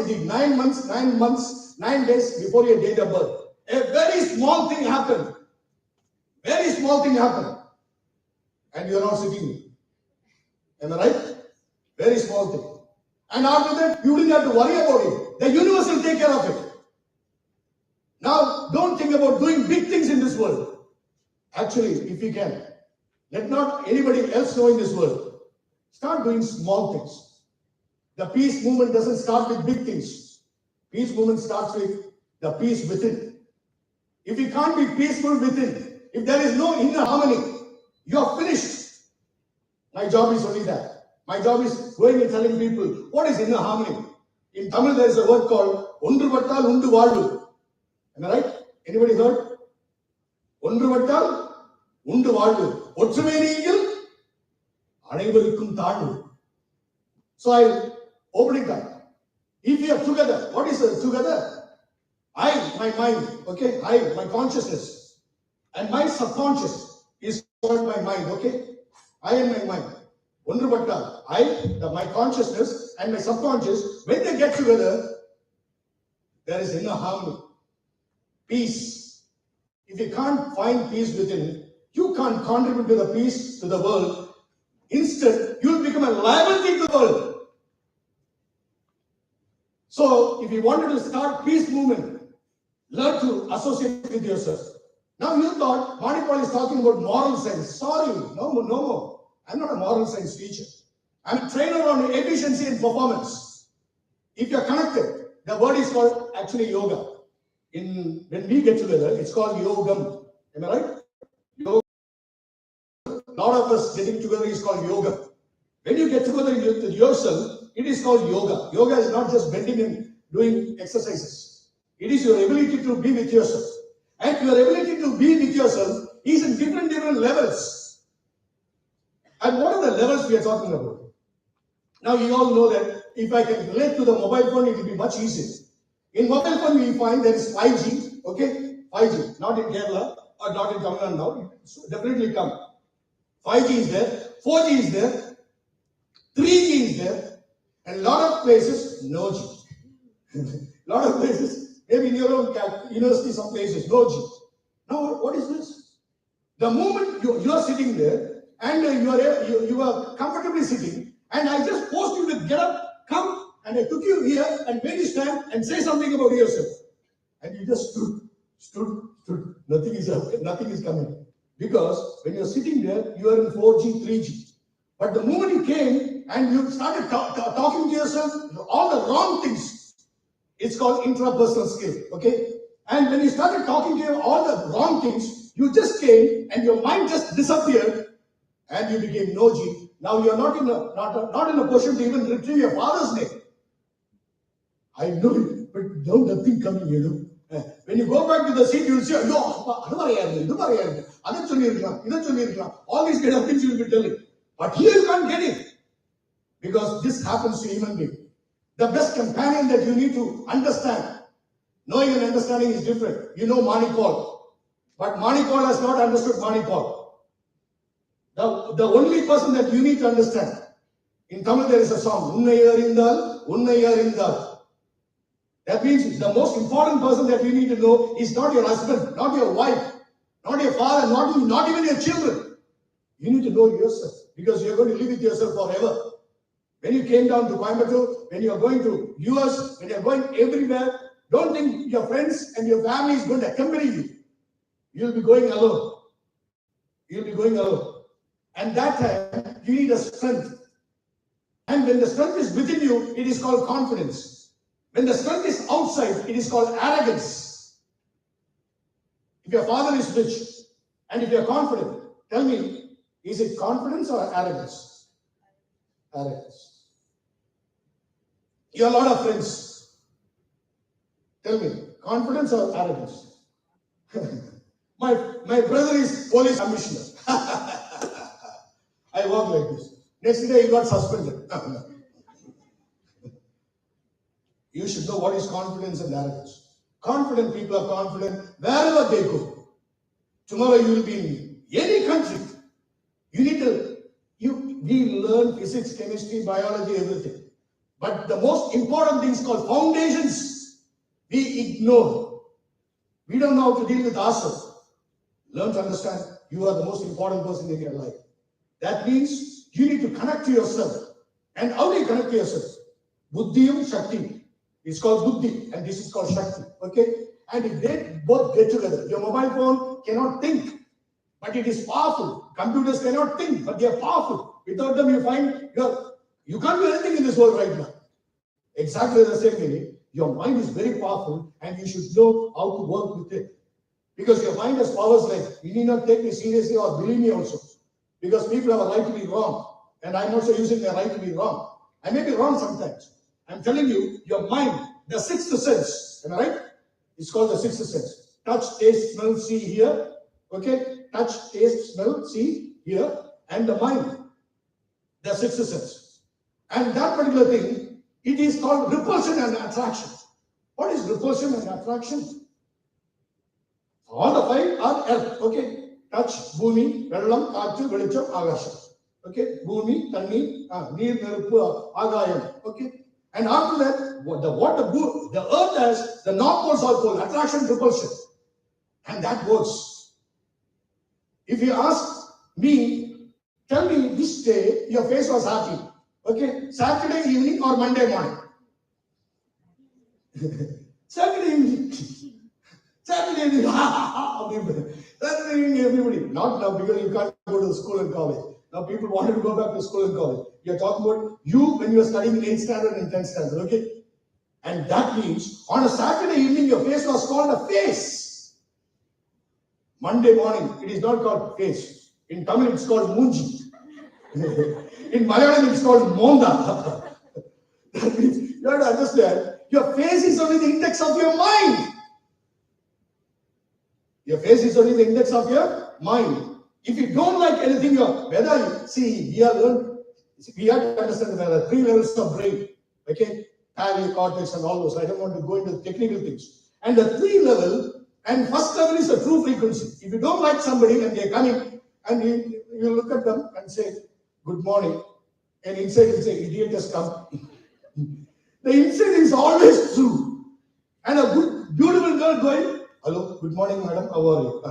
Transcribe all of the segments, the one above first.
sitting 9 months, 9 days before your date of birth. A very small thing happened. Very small thing happened. And you are not sitting. Am I right? Very small thing. And after that, you didn't have to worry about it. The universe will take care of it. Now, don't think about doing big things in this world. Actually, if you can, let not anybody else know in this world. Start doing small things. The peace movement doesn't start with big things. Peace movement starts with the peace within. If you can't be peaceful within, if there is no inner harmony, you are finished. My job is only that. My job is going and telling people, what is inner harmony? In Tamil, there is a word called Ondru Vattal Undu Vaazhu. Am I right? Anybody heard? Ondru Vattal Undu Vaazhu. Otruveniyil Anaivarukkum Thaazhu. So I'll open it up. If we are together, what is together? I, my mind, okay? I, my consciousness. And my subconscious is called my mind, okay? I and my mind. Ondru Vattal. My consciousness and my subconscious, when they get together, there is inner harmony. Peace. If you can't find peace within, you can't contribute to the peace to the world. Instead, you will become a liability to the world. So, if you wanted to start peace movement, learn to associate with yourself. Now you thought Manipal is talking about moral science. Sorry, no. I'm not a moral science teacher. I'm a trainer on efficiency and performance. If you're connected, the word is called actually yoga. When we get together, it's called yogam. Am I right? Yoga. A lot of us getting together is called yoga. When you get together with yourself, it is called yoga. Yoga is not just bending and doing exercises. It is your ability to be with yourself. And your ability to be with yourself is in different levels. And what are the levels we are talking about? Now you all know that if I can relate to the mobile phone, it will be much easier. In mobile phone, we find there is 5G, okay? 5G, not in Kerala or not in Tamil Nadu now. It's definitely come. 5G is there, 4G is there, 3G is there, and a lot of places, no G. Lot of places, maybe in your own university, some places, no G. Now, what is this? The moment you are sitting there, and you are comfortably sitting, and I just forced you to get up, come, and I took you here and made you stand and say something about yourself. And you just stood. Nothing is coming. Because when you're sitting there, you are in 4G, 3G. But the moment you came and you started talking to yourself, all the wrong things, it's called intrapersonal skill, okay? And when you started talking to all the wrong things, you just came and your mind just disappeared. And you became no G. Now you are not in a position to even retrieve your father's name. I know it, but nothing coming, you know. When you go back to the seat, you will say, all these kind of things you will be telling. But here you can't get it. Because this happens to human being. The best companion that you need to understand, knowing and understanding is different. You know Manipal. But Manipal has not understood Manipal. The only person that you need to understand, in Tamil there is a song, Unnai arindal. That means the most important person that you need to know is not your husband, not your wife, not your father, not even your children. You need to know yourself because you're going to live with yourself forever. When you came down to Coimbatore, when you're going to US, when you're going everywhere, don't think your friends and your family is going to accompany you. You'll be going alone. You'll be going alone. And that time, you need a strength. And when the strength is within you, it is called confidence. When the strength is outside, it is called arrogance. If your father is rich, and if you're confident, tell me, is it confidence or arrogance? Arrogance. You have a lot of friends. Tell me, confidence or arrogance? My brother is police commissioner. I work like this. Next day he got suspended. You should know what is confidence and arrogance. Confident people are confident wherever they go. Tomorrow you will be in any country. We learn physics, chemistry, biology, everything. But the most important things called foundations, we ignore. We don't know how to deal with ourselves. Learn to understand you are the most important person in your life. That means you need to connect to yourself. And how do you connect to yourself? Buddhiyum Shakti. It's called Buddhi and this is called Shakti. Okay? And if they both get together, your mobile phone cannot think, but it is powerful. Computers cannot think, but they are powerful. Without them, you find you can't do anything in this world right now. Exactly the same way, your mind is very powerful and you should know how to work with it. Because your mind has powers like, you need not take me seriously or believe me also. Because people have a right to be wrong. And I'm also using their right to be wrong. I may be wrong sometimes. I'm telling you, your mind, the sixth sense, am I right? It's called the sixth sense. Touch, taste, smell, see, hear. Okay? Touch, taste, smell, see, hear. And the mind, the sixth sense. And that particular thing, it is called repulsion and attraction. What is repulsion and attraction? All the five are earth. Okay? Touch, bhumi, vellam, kaatru, velicham, agasham. Okay? Bhumi, tanni, neer, neruppu, agayam. Okay? And after that, the earth has the north pole, south pole, attraction, repulsion. And that works. If you ask me, tell me which day your face was happy. Okay? Saturday evening or Monday morning? Saturday evening. Saturday evening. Saturday evening, everybody. Not now because you can't go to school and college. Now people wanted to go back to school and college. You're talking about you when you were studying in 8th standard and 10th standard. Okay? And that means on a Saturday evening, your face was called a face. Monday morning, it is not called face. In Tamil, it's called munji. In Malayalam, it's called monda. That means you have to understand, your face is only the index of your mind. Your face is only the index of your mind. If you don't like anything, we have to understand that there are 3 levels of brain. Okay? Parry, cortex, and all those. I don't want to go into technical things. And the 3 level, and first level is a true frequency. If you don't like somebody and they're coming, and you look at them and say, good morning, and inside you say, idiot has come. The inside is always true. And a good, beautiful girl going, hello, good morning, madam, how are you?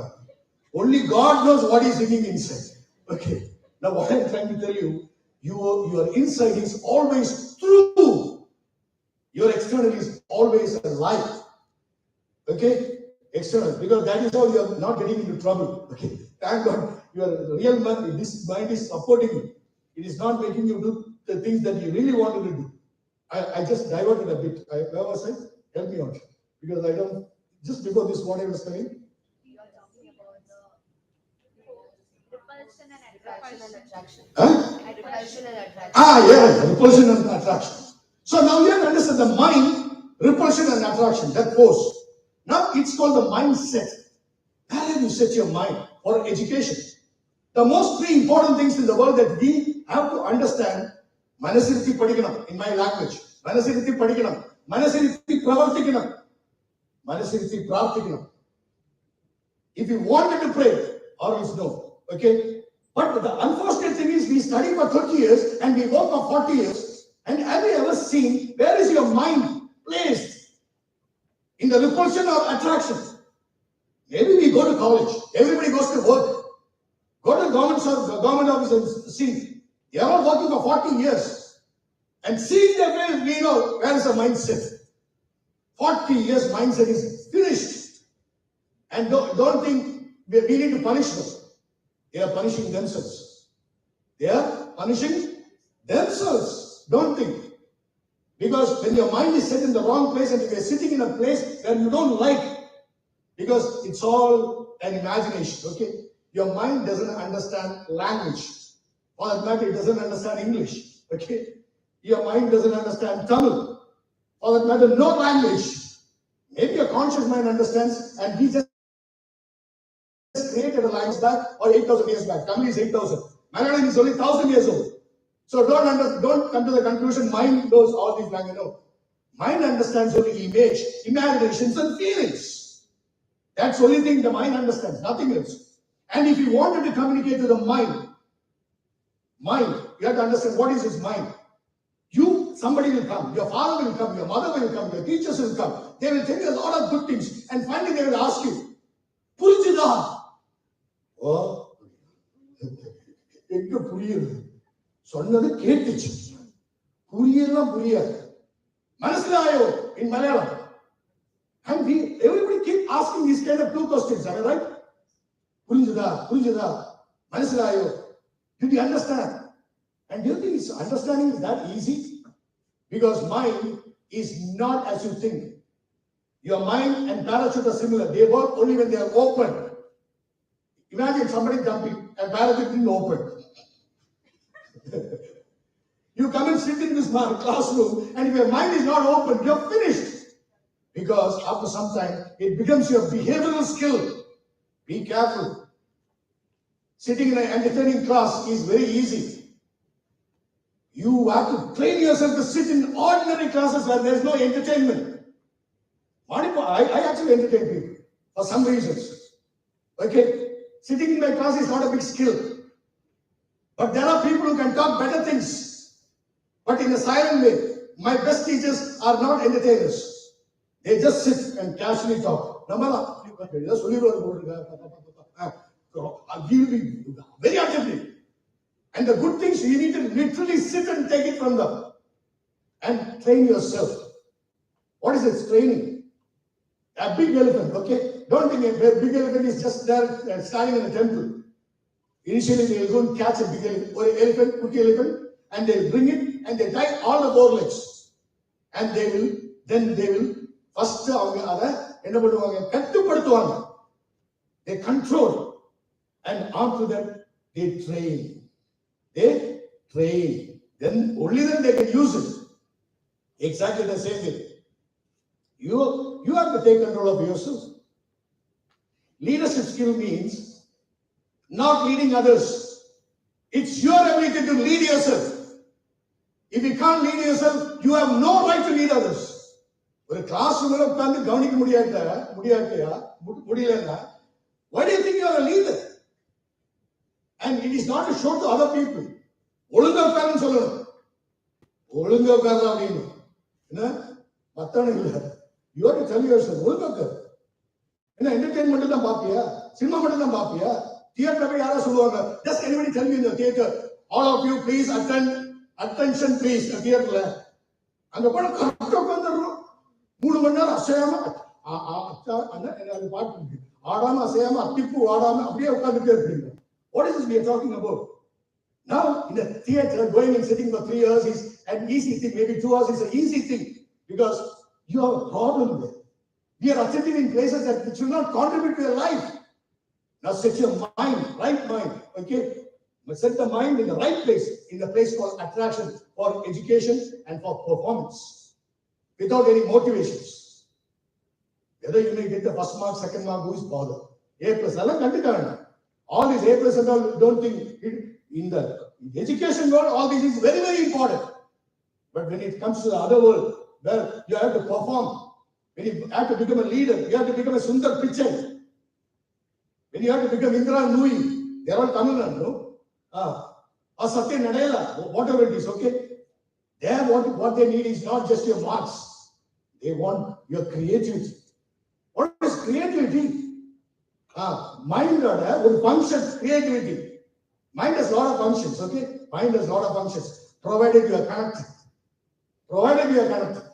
Only God knows what is sitting inside. Okay. Now what I'm trying to tell you, your inside is always true. Your external is always a lie. Okay? External. Because that is how you're not getting into trouble. Okay. Thank God your real mind, this mind is supporting you. It is not making you do the things that you really wanted to do. I just diverted a bit. Where was I? Help me out. Because I don't, just before this, what I was telling. You are talking about the repulsion and attraction. Huh? Repulsion and attraction. Yeah, repulsion and attraction. So now you have to understand the mind, repulsion and attraction, that force. Now it's called the mindset. Where do you set your mind for education? The most 3 important things in the world that we have to understand, manasirithi padikanam in my language. Manasirithi padikanam. Manasirithi pravartikanam. Manasirithi prarthikanam. If you wanted to pray, or else no. Okay? But the unfortunate thing is we study for 30 years and we work for 40 years. And have you ever seen where is your mind placed? In the repulsion or attraction? Maybe we go to college. Everybody goes to work. Go to government office and see. They are all working for 40 years. And seeing their face, we know where is the mindset. 40 years mindset is finished. And don't think we need to punish them. They are punishing themselves. They are punishing themselves. Don't think. Because when your mind is set in the wrong place and if you're sitting in a place where you don't like, because it's all an imagination, okay? Your mind doesn't understand language. For that matter, it doesn't understand English, okay? Your mind doesn't understand Tamil. For that matter, no language. Maybe your conscious mind understands and he just created a language back or 8,000 years back. Tamil is 8,000. Malayalam is only 1,000 years old. So don't come to the conclusion mind knows all these languages. No. Mind understands only image, imaginations and feelings. That's the only thing the mind understands, nothing else. And if you wanted to communicate to the mind, you have to understand what is his mind. You somebody will come, your father will come, your mother will come, your teachers will come. They will tell you a lot of good things, and finally they will ask you, புரிஞ்சுதா? ஓ, எங்க புரியுது? சொன்னது கேட்டுச்சு, புரியலாம் புரியாது. மனசிலாயோ in Malayalam. And everybody keep asking these kind of two questions, am I right? புரிஞ்சுதா? புரிஞ்சுதா? மனசிலாயோ? Did you understand? And do you think understanding is that easy? Because mind is not as you think. Your mind and parachute are similar. They work only when they are open. Imagine somebody jumping and parachute didn't open. You come and sit in this classroom, and if your mind is not open, you're finished. Because after some time, it becomes your behavioral skill. Be careful. Sitting in an entertaining class is very easy. You have to train yourself to sit in ordinary classes where there's no entertainment. I actually entertain people for some reasons. Okay? Sitting in my class is not a big skill. But there are people who can talk better things. But in a silent way. My best teachers are not entertainers. They just sit and casually talk. Will be very attentive. And the good things, you need to literally sit and take it from them. And train yourself. What is it? Training. A big elephant, okay? Don't think a big elephant is just there standing in a temple. Initially, they will go and catch a big elephant, or an elephant, cookie elephant, and they will bring it, and they tie all the four legs. And they will first, they control. And after that, they train. They train. Then only then they can use it. Exactly the same thing. You have to take control of yourself. Leadership skill means not leading others. It's your ability to lead yourself. If you can't lead yourself, you have no right to lead others. ஒரு class ரூம்ல உட்கார்ந்து கவனிக்க முடியலன்னா, why do you think you are a leader? And it is not to show to other people. ஒழுங்கா உட்காருன்னு சொல்லணும். ஒழுங்கா உட்கார்றா அப்படின்னு. என்ன? மத்தவன இல்ல. You have to tell yourself, ஒழுங்கா உட்காரு. என்ன என்டர்டெயின்மெண்ட் தான் பாப்பியா? சினிமா மட்டும் தான் பாப்பியா? தியேட்டர்ல போய் யாரோ சொல்லுவாங்க, just anybody tell me in the theater, all of you please attention please, தியேட்டர்ல. அங்க போய் கரெக்ட்டா உட்கார்ந்துறோம். 3 மணி நேரம் அசையாம அது பாட்டு ஆடாம அசையாம அத்திப்பு ஆடாம அப்படியே உட்கார்ந்துட்டே இருக்கீங்க. What is this we are talking about? Now, in the theater, going and sitting for 3 hours is an easy thing. Maybe 2 hours is an easy thing because you have a problem there. We are attending in places that should not contribute to your life. Now, set your mind, right mind, okay? But set the mind in the right place, in the place called attraction for education and for performance, without any motivations. Whether you may get the first mark, second mark, who is bothered? A plus, all these A plus and all, don't think in the education world, all this is very, very important. But when it comes to the other world, where you have to perform, when you have to become a leader, you have to become a Sundar Pichai. When you have to become Indra Nui, they are all Tamil Nadu, no? Or Satya Nadella, whatever it is, okay? There, what they need is not just your marks. They want your creativity. What is creativity? Mind would function, creativity. Mind has a lot of functions, okay? Mind has a lot of functions, provided you are connected. Provided you are connected.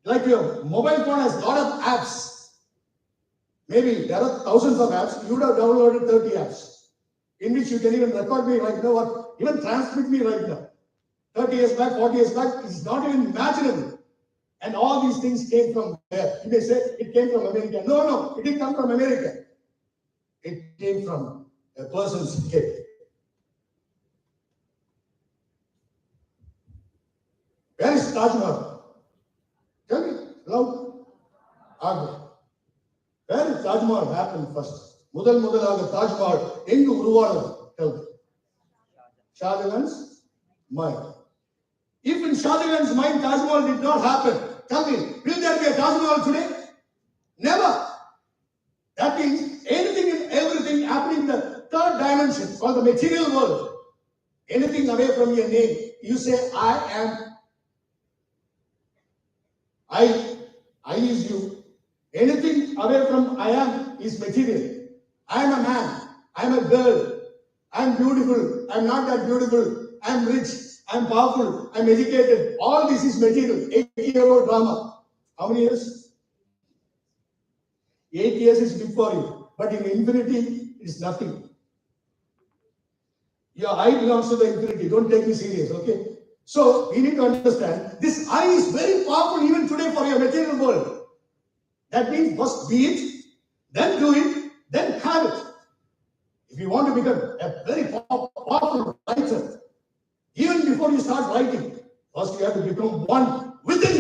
Like your mobile phone has a lot of apps. Maybe there are thousands of apps. You would have downloaded 30 apps, in which you can even record me right now, or even transmit me right now. 30 years back, 40 years back, it's not even imaginable. And all these things came from where? You may say it came from America. No, it didn't come from America. It came from a person's head. Where is Taj Mahal? Tell me, loud. Agra. Where did Taj Mahal happen first? முதலாக Taj Mahal எங்கு உருவானது? Tell me. Shahjahan's mind. If in Shahjahan's mind Taj Mahal did not happen, tell me, will there be a Taj Mahal today? Never. That means anything and everything happening in the third dimension, called the material world. Anything away from your name, you say, I am I is you. Anything away from I am is material. I am a man. I am a girl. I am beautiful. I am not that beautiful. I am rich. I am powerful. I am educated. All this is material. 8-year-old drama. How many years? 8 years is big for you. But in infinity, it is nothing. Your I belongs to the infinity. Don't take me serious, okay? So we need to understand this I is very powerful even today for your material world. That means first be it, then do it, then have it. If you want to become a very powerful writer, even before you start writing, first you have to become one within.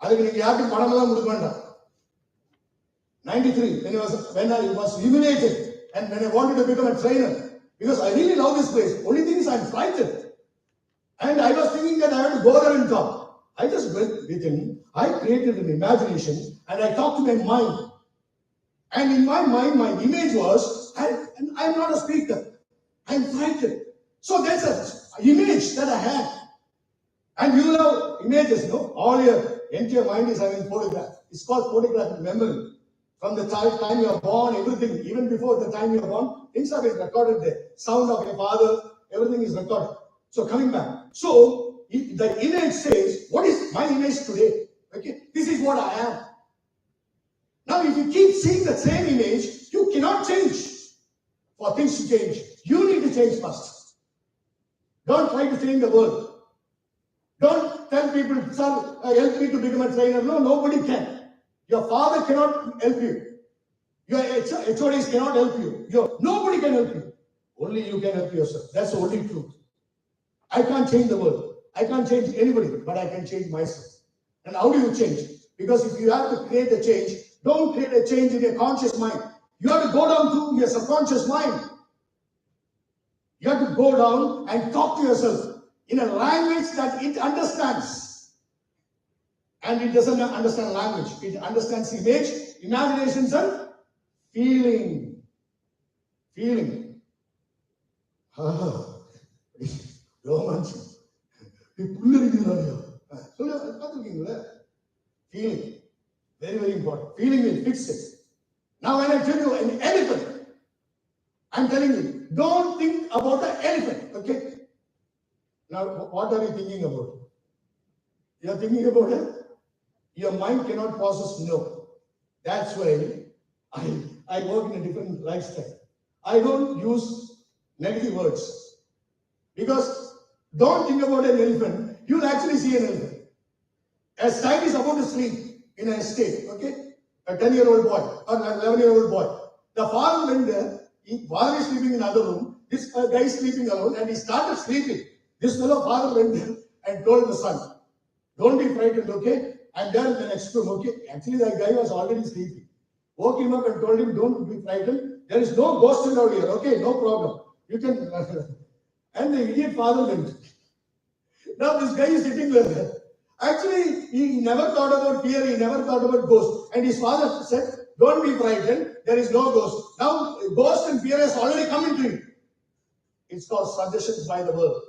அதுக்கு நீங்க யாருக்கும் பணமெல்லாம் கொடுக்க வேண்டாம். 93, when I was illuminated and when I wanted to become a trainer, because I really love this place. Only thing is I'm frightened. And I was thinking that I had to go there and talk. I just went within. I created an imagination and I talked to my mind. And in my mind, my image was, I'm not a speaker. I'm frightened. So there's an image that I had. And you have images, no? All your entire mind is having photograph. It's called photographic memory. From the time you are born, everything, even before the time you are born, things have been recorded there. Sound of your father, everything is recorded. So coming back. So the image says, what is my image today? Okay, this is what I am. Now, if you keep seeing the same image, you cannot change. For things to change, you need to change first. Don't try to change the world. Don't tell people, sir, help me to become a trainer. No, nobody can. Your father cannot help you. Your HODs cannot help you. Nobody can help you. Only you can help yourself. That's the only truth. I can't change the world. I can't change anybody, but I can change myself. And how do you change? Because if you have to create a change, don't create a change in your conscious mind. You have to go down to your subconscious mind. You have to go down and talk to yourself in a language that it understands. And it doesn't understand language. It understands image, imaginations, and feeling. Feeling. Romance. Feeling. Very, very important. Feeling will fix it. Now when I tell you an elephant, I'm telling you, don't think about the elephant, okay? Now, what are you thinking about? You're thinking about it? Your mind cannot process no. That's why I work in a different lifestyle. I don't use negative words. Because don't think about an elephant, you'll actually see an elephant. A child is about to sleep in a state, okay? A 10-year-old boy or an 11-year-old boy. The father went there, father is sleeping in another room, this guy is sleeping alone, and he started sleeping. This fellow father went there and told the son, don't be frightened, okay? And then the next room, okay? Actually, that guy was already sleeping. Woke him up and told him, don't be frightened. There is no ghost around here, okay? No problem. You can. And the idiot father went. Now this guy is sitting there. Actually, he never thought about fear, he never thought about ghosts. And his father said, don't be frightened, there is no ghost. Now, ghost and fear has already come into you. It's called suggestions by the world.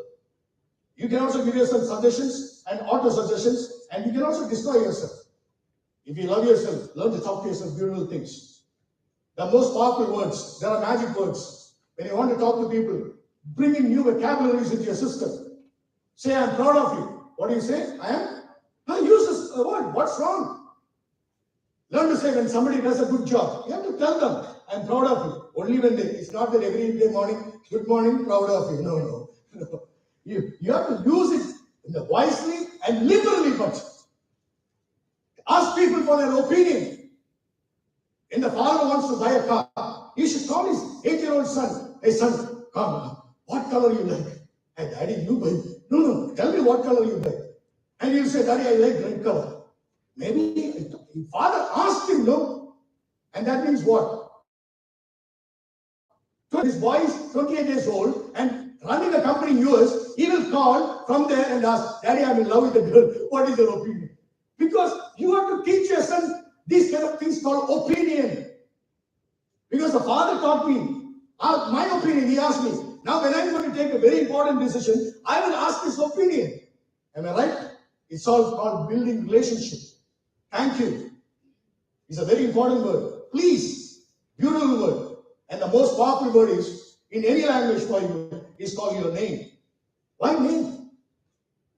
You can also give yourself suggestions and auto-suggestions, and you can also destroy yourself. If you love yourself, learn to talk to yourself beautiful things. The most powerful words, there are magic words. When you want to talk to people, bring in new vocabularies into your system. Say, I'm proud of you. What do you say? I am? No, use this word. What's wrong? Learn to say when somebody does a good job, you have to tell them, I'm proud of you. Only when it's not that every day morning, good morning, proud of you. No. You have to use it wisely and liberally, but ask people for their opinion. When the father wants to buy a car, he should call his 8-year-old son, hey son, come, what color you like? Hey daddy, you buy. No, tell me what color you like. And he'll say, daddy, I like red color. Maybe father asked him, no. And that means what? So this boy is 28 years old and running a company in US, he will call from there and ask, daddy, I'm in love with the girl. What is your opinion? Because you have to teach your son these kind of things called opinion. Because the father taught me, my opinion, he asked me. Now when I'm going to take a very important decision, I will ask his opinion. Am I right? It's all called building relationship. Thank you. It's a very important word. Please, beautiful word. And the most powerful word is, in any language for you, is called your name. Why name?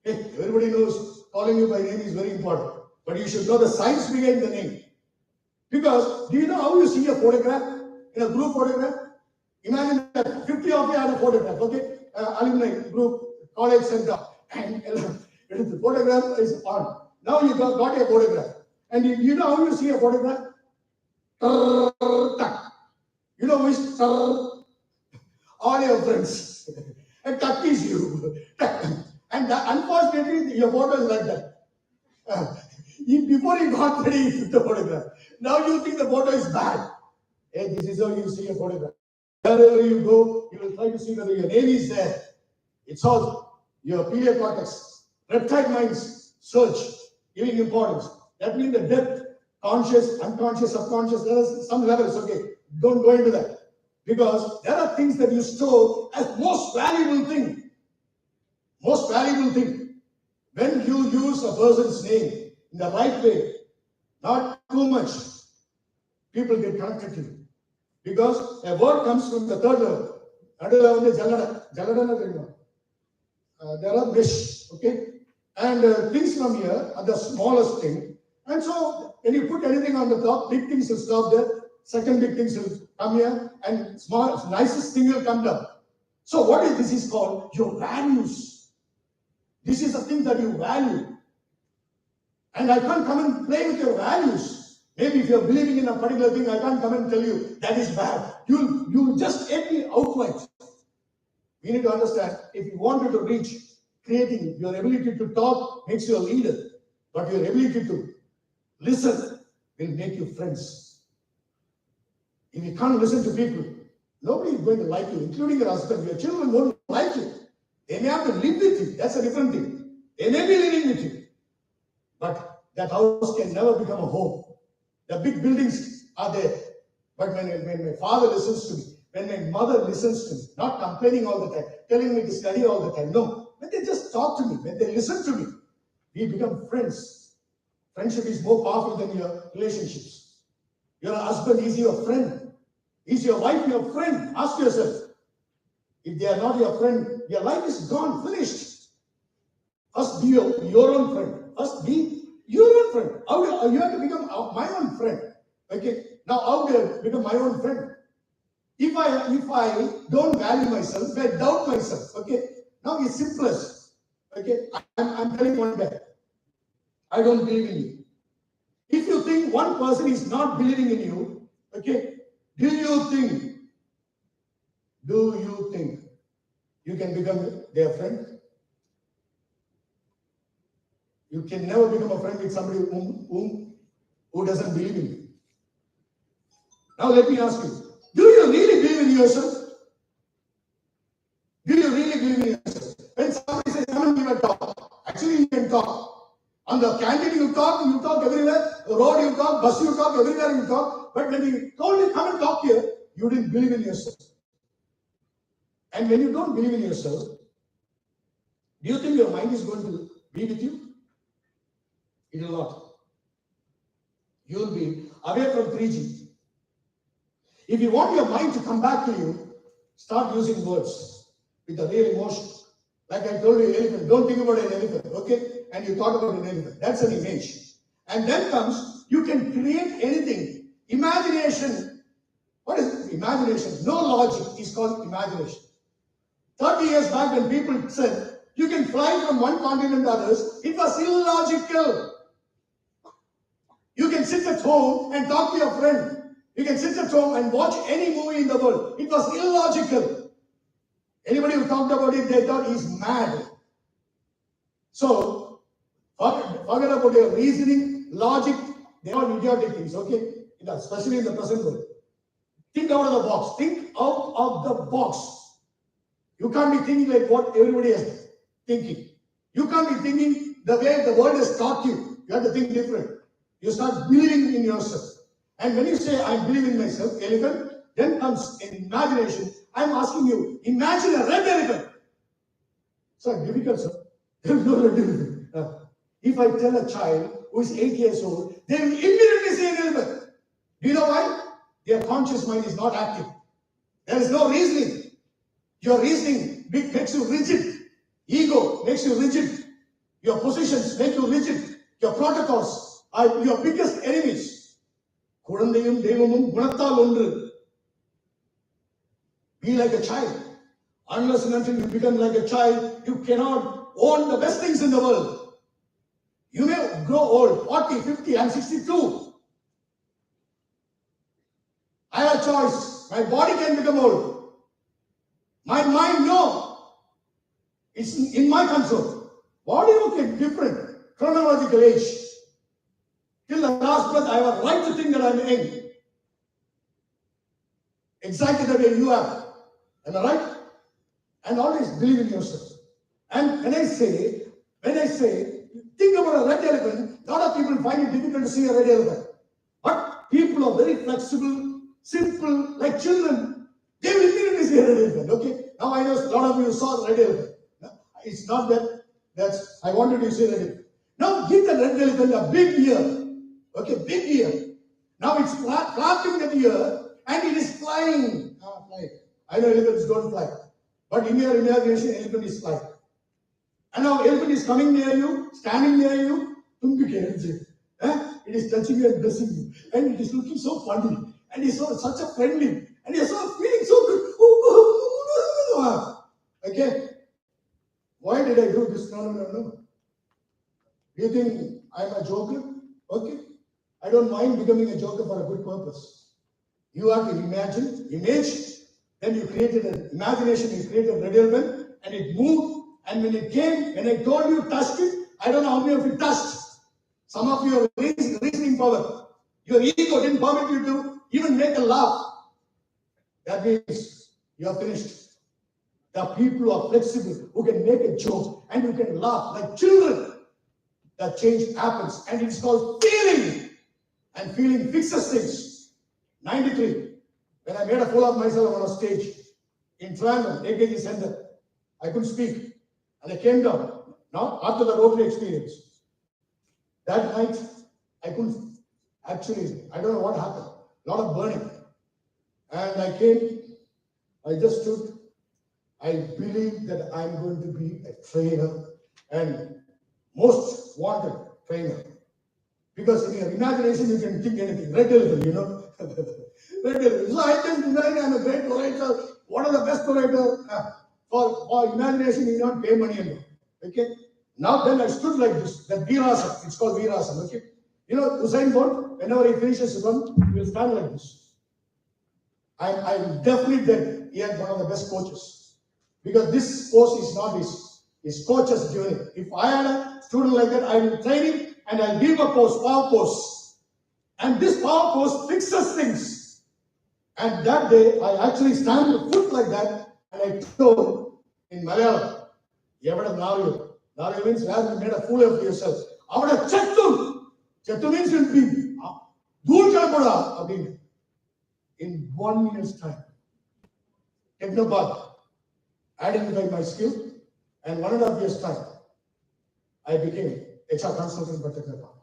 Hey, everybody knows calling you by name is very important. But you should know the science behind the name. Because, do you know how you see a photograph? In a group photograph? Imagine that 50 of you had a photograph, okay? Alumni group, college center. And the photograph is on. Now you got a photograph. And you know how you see a photograph? You know which all your friends. And tuck is you. And unfortunately, your photo is like that. Before you got ready, you took the photograph. Now you think the photo is bad. Hey, this is how you see a photograph. Wherever you go, you will try to see whether your name is there. It's all your piliac cortex, reptile minds search, giving importance. That means the depth, conscious, unconscious, subconscious, there are some levels, okay? Don't go into that. Because there are things that you store as most valuable thing. Most valuable thing. When you use a person's name in the right way, not too much, people get connected to you. Because a word comes from the third level. Another level is jalada. There are mesh, okay? And things from here are the smallest thing. And so when you put anything on the top, big things will stop there. Second big things will come here, and small, nicest thing will come down. So what is this is called? Your values. This is the thing that you value. And I can't come and play with your values. Maybe if you're believing in a particular thing, I can't come and tell you that is bad. You'll just hate me outright. We need to understand, if you wanted to reach creating, your ability to talk makes you a leader, but your ability to listen will make you friends. If you can't listen to people, nobody is going to like you, including your husband. Your children won't like you. They may have to live with you. That's a different thing. They may be living with you. But that house can never become a home. The big buildings are there. But when my father listens to me, when my mother listens to me, not complaining all the time, telling me to study all the time, no. When they just talk to me, when they listen to me, we become friends. Friendship is more powerful than your relationships. Your husband is your friend. Is your wife your friend? Ask yourself. If they are not your friend, your life is gone, finished. First be your own friend. First be your own friend. You have to become my own friend. Okay. Now how do I become my own friend? If I don't value myself, if I doubt myself, okay. Now it's simplest. Okay. I'm telling one guy, I don't believe in you. If you think one person is not believing in you, okay, do you think you can become their friend? You can never become a friend with somebody who doesn't believe in you. Now let me ask you, do you really believe in yourself? Do you really believe in yourself? When somebody says, come and give a talk, actually you can talk. On the canteen you talk everywhere, the road you talk, bus you talk, everywhere you talk. But when he told you come and talk here, you didn't believe in yourself. And when you don't believe in yourself, do you think your mind is going to be with you? It will not. You will be away from 3G. If you want your mind to come back to you, start using words with a real emotion. Like I told you, elephant. Don't think about an elephant, okay? And you thought about an elephant. That's an image. And then comes, you can create anything. Imagination. What is imagination? No logic is called imagination. 30 years back when people said, you can fly from one continent to others, it was illogical. You can sit at home and talk to your friend. You can sit at home and watch any movie in the world. It was illogical. Anybody who talked about it, they thought he's mad. So, forget about your reasoning, logic, they are idiotic things, okay? Especially in the present world. Think out of the box. Think out of the box. You can't be thinking like what everybody is thinking. You can't be thinking the way the world has taught you. You have to think different. You start believing in yourself. And when you say, I believe in myself, elephant, then comes imagination. I'm asking you, imagine a red elephant. It's not difficult, sir. There is no red elephant. If I tell a child who is 8 years old, they will immediately say an elephant. Do you know why? Their conscious mind is not active. There is no reasoning. Your reasoning makes you rigid. Ego makes you rigid. Your positions make you rigid. Your protocols are your biggest enemies. குழந்தையும் தெய்வமும் குணத்தால் ஒன்று. Be like a child. Unless and until you become like a child, you cannot own the best things in the world. You may grow old, 40, 50, and 62. I have a choice. My body can become old. My mind, no. It's in my control. Body, okay, different. Chronological age. Till the last breath, I have a right to think that I'm young. Exactly the way you are. Am I right? And always believe in yourself. And when I say, think about a red elephant, a lot of people find it difficult to see a red elephant. But people are very flexible, simple, like children. They will immediately see a red elephant. Okay? Now I know a lot of you saw the red elephant. It's not that I wanted you to see red elephant. Now give the red elephant a big ear. Okay, big ear. Now it's flapping that ear and it is flying. Flying. I know elephants don't fly. But in your imagination, elephant is flying. And now elephant is coming near you, standing near you. It is touching you and blessing you. And it is looking so funny. And it's such a friendly. And you're so feeling so good. Okay? Why did I do this? No. Do you think I'm a joker? Okay. I don't mind becoming a joker for a good purpose. You have to image, then you created an imagination, you created a red elephant, and it moved. And when it came, when I told you touched it, I don't know how many of you touched. Some of you have reasoning power. Your ego didn't permit you to even make a laugh. That means you are finished. The people who are flexible, who can make a joke, and you can laugh like children. That change happens, and it's called feeling. And feeling fixes things. 93, when I made a fool of myself on a stage in Trivandrum, AKG Center, I couldn't speak. And I came down, not after the Rotary experience. That night, I couldn't, actually, I don't know what happened. A lot of burning. And I came, I just stood. I believe that I'm going to be a trainer and most wanted trainer. Because in your imagination, you can think anything. Red elephant, you know. Red elephant. So I just imagine I'm a great orator. What are the best orator? For imagination, you not pay money anymore. Okay? Now then I stood like this. That Virasana. It's called Virasana. Okay? You know, Usain Bolt, whenever he finishes run, he will stand like this. I'm definitely that he had one of the best coaches. Because this course is not his coach's journey. If I had a student like that, I will train him and I'll give a post, power post. And this power post fixes things. And that day, I actually stand with foot like that and I told in Malayalam, Yavada Naryo. Naryo means where you made a fool of yourself. Avada Chettu. Chettu means you'll be Dhool Kalapoda. In 1 year's time, Technopad identified my skill, and 1.5 years' time, I became HR consultant by Technopad.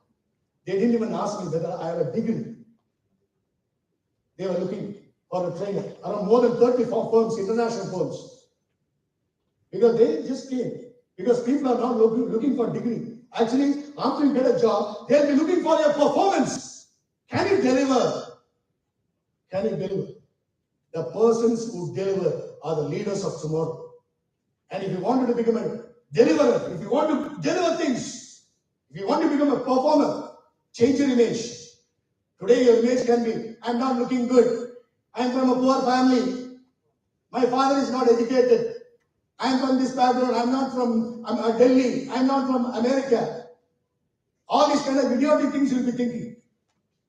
They didn't even ask me whether I have a degree. They were looking for a trainer. Around more than 34 firms, international firms. Because they just came. Because people are not looking for a degree. Actually, after you get a job, they'll be looking for your performance. Can you deliver? Can you deliver? The persons who deliver are the leaders of tomorrow. And if you wanted to become a deliverer, if you want to deliver things, if you want to become a performer, change your image. Today your image can be, I'm not looking good. I'm from a poor family. My father is not educated. I'm from this background. I'm not from Delhi. I'm not from America. All these kind of idiotic things you'll be thinking.